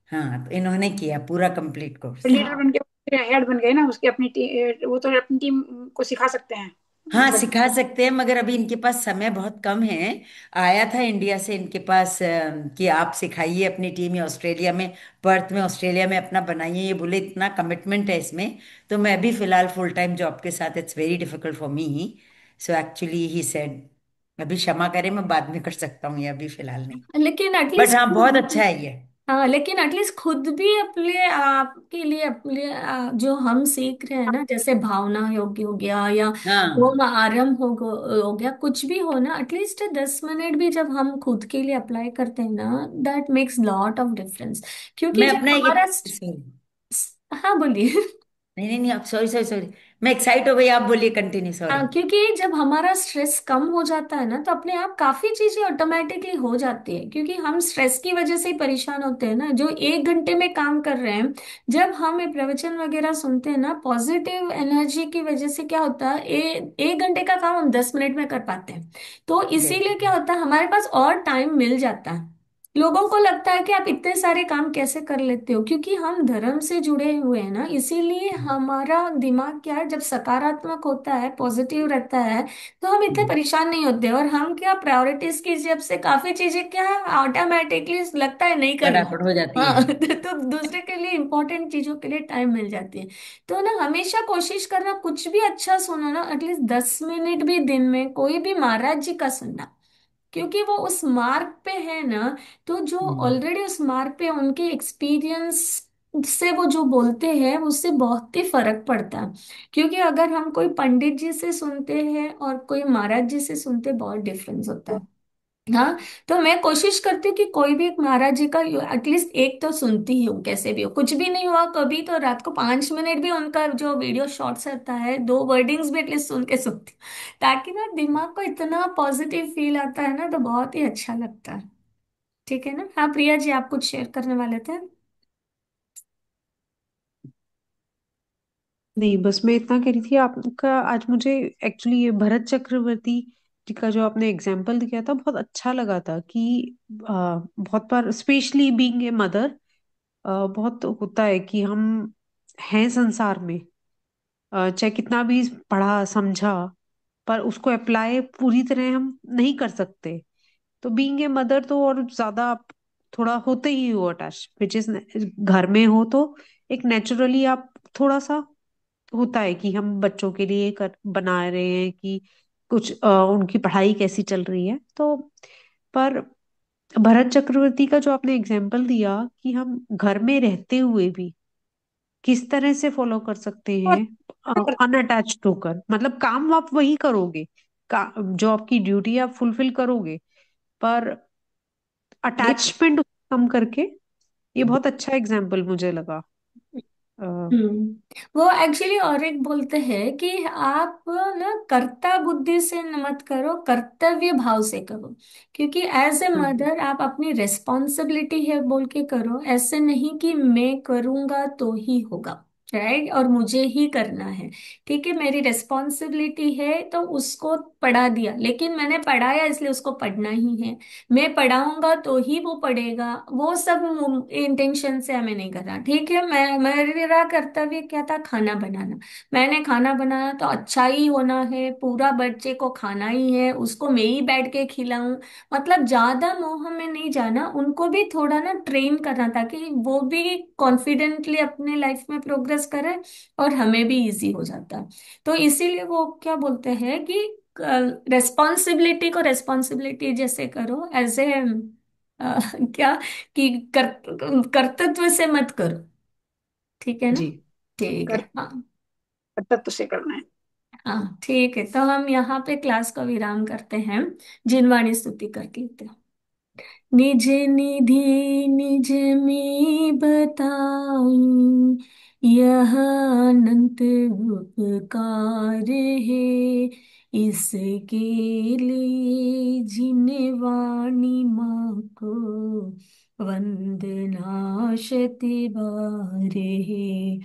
हाँ तो इन्होंने किया पूरा कंप्लीट कोर्स। लीडर बन के हेड बन गए ना उसकी अपनी वो तो अपनी टीम को सिखा सकते हैं, हाँ मतलब। सिखा सकते हैं, मगर अभी इनके पास समय बहुत कम है। आया था इंडिया से इनके पास कि आप सिखाइए अपनी टीम, या ऑस्ट्रेलिया में, पर्थ में ऑस्ट्रेलिया में अपना बनाइए। ये बोले इतना कमिटमेंट है इसमें। तो मैं भी फिलहाल फुल टाइम जॉब के साथ, it's very difficult for me he. So actually he said, अभी क्षमा करें, मैं बाद में कर सकता हूँ, ये अभी फिलहाल नहीं। लेकिन बट एटलीस्ट हाँ बहुत अच्छा खुद। है ये। हाँ, लेकिन एटलीस्ट खुद भी अपने आप के लिए, अपने जो हम सीख रहे हैं ना, जैसे भावना योग हो गया, या हाँ ओम आरंभ हो गया, कुछ भी हो ना, एटलीस्ट 10 मिनट भी जब हम खुद के लिए अप्लाई करते हैं ना, that makes lot of difference. क्योंकि मैं जब अपना हमारा सॉरी, हाँ, बोलिए। नहीं नहीं नहीं, आप सॉरी सॉरी सॉरी, मैं एक्साइट हो गई, आप बोलिए, कंटिन्यू, सॉरी। हाँ, क्योंकि जब हमारा स्ट्रेस कम हो जाता है ना, तो अपने आप काफी चीजें ऑटोमेटिकली हो जाती है, क्योंकि हम स्ट्रेस की वजह से ही परेशान होते हैं ना, जो 1 घंटे में काम कर रहे हैं। जब हम ये प्रवचन वगैरह सुनते हैं ना, पॉजिटिव एनर्जी की वजह से क्या होता है, 1 घंटे का काम हम 10 मिनट में कर पाते हैं। तो इसीलिए क्या होता है, हमारे पास और टाइम मिल जाता है। लोगों को लगता है कि आप इतने सारे काम कैसे कर लेते हो, क्योंकि हम धर्म से जुड़े हुए हैं ना, इसीलिए हमारा दिमाग क्या है, जब सकारात्मक होता है, पॉजिटिव रहता है, तो हम इतने परेशान नहीं होते। और हम क्या, प्रायोरिटीज की जब से काफी चीजें क्या ऑटोमेटिकली लगता है नहीं करना। फटाफट हो जाती है। हाँ, तो दूसरे के लिए इंपॉर्टेंट चीजों के लिए टाइम मिल जाती है। तो ना, हमेशा कोशिश करना, कुछ भी अच्छा सुनो ना, एटलीस्ट 10 मिनट भी दिन में, कोई भी महाराज जी का सुनना, क्योंकि वो उस मार्ग पे है ना। तो जो हम्म। ऑलरेडी उस मार्ग पे, उनके एक्सपीरियंस से वो जो बोलते हैं, उससे बहुत ही फर्क पड़ता है। क्योंकि अगर हम कोई पंडित जी से सुनते हैं और कोई महाराज जी से सुनते, बहुत डिफरेंस होता है। हाँ। तो मैं कोशिश करती हूँ कि कोई भी एक महाराज जी का एटलीस्ट एक तो सुनती ही हूँ, कैसे भी हो, कुछ भी नहीं हुआ कभी तो रात को 5 मिनट भी उनका जो वीडियो शॉर्ट्स रहता है, दो वर्डिंग्स भी एटलीस्ट सुन के सुनती हूँ, ताकि ना दिमाग को इतना पॉजिटिव फील आता है ना, तो बहुत ही अच्छा लगता है। ठीक है ना? हाँ, प्रिया जी, आप कुछ शेयर करने वाले थे? नहीं, बस मैं इतना कह रही थी आपका, आज मुझे एक्चुअली ये भरत चक्रवर्ती जी का जो आपने एग्जाम्पल दिया था बहुत अच्छा लगा था कि बहुत बार स्पेशली बीइंग ए मदर बहुत होता है कि हम हैं संसार में, चाहे कितना भी पढ़ा समझा, पर उसको अप्लाई पूरी तरह हम नहीं कर सकते। तो बीइंग ए मदर तो और ज्यादा आप थोड़ा होते ही हो अटैच, विच इज घर में हो तो एक नेचुरली आप थोड़ा सा होता है कि हम बच्चों के लिए बना रहे हैं कि कुछ उनकी पढ़ाई कैसी चल रही है। तो पर भरत चक्रवर्ती का जो आपने एग्जाम्पल दिया कि हम घर में रहते हुए भी किस तरह से फॉलो कर सकते तो हैं, अच्छा करते अनअटैच्ड होकर, मतलब काम आप वही करोगे, जो आपकी ड्यूटी आप फुलफिल करोगे, पर हैं। अटैचमेंट कम करके। ये बहुत अच्छा एग्जाम्पल मुझे लगा। वो एक्चुअली और एक बोलते हैं कि आप ना कर्ता बुद्धि से न मत करो, कर्तव्य भाव से करो। क्योंकि एज ए हम्म। मदर आप अपनी रिस्पॉन्सिबिलिटी है बोल के करो, ऐसे नहीं कि मैं करूंगा तो ही होगा, राइट, और मुझे ही करना है। ठीक है, मेरी रिस्पॉन्सिबिलिटी है तो उसको पढ़ा दिया, लेकिन मैंने पढ़ाया इसलिए उसको पढ़ना ही है। मैं पढ़ाऊंगा तो ही वो पढ़ेगा, वो सब इंटेंशन से हमें नहीं करना। ठीक है, मैं मेरा कर्तव्य क्या था, खाना बनाना। मैंने खाना बनाया तो अच्छा ही होना है, पूरा बच्चे को खाना ही है, उसको मैं ही बैठ के खिलाऊं। मतलब ज्यादा मोह में नहीं जाना, उनको भी थोड़ा ना ट्रेन करना ताकि वो भी कॉन्फिडेंटली अपने लाइफ में प्रोग्रेस करे, और हमें भी इजी हो जाता। तो इसीलिए वो क्या बोलते हैं कि रेस्पॉन्सिबिलिटी को रेस्पॉन्सिबिलिटी जैसे करो, एज ए क्या, कि कर्तव्य से मत करो। ठीक है ना? जी, ठीक है, हाँ। कर्तव्य से करना है। हाँ ठीक है, तो हम यहाँ पे क्लास का विराम करते हैं, जिनवाणी स्तुति कर लेते हैं। निज निधि निज में बताऊं, यह अनंत उपकार है। इसके लिए जिन वाणी माँ को वंदना शत बार है,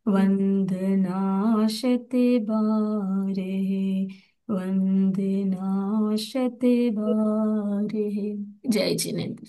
वंदना शत बार है, वंदना शत बार है। जय जिनेन्द्र।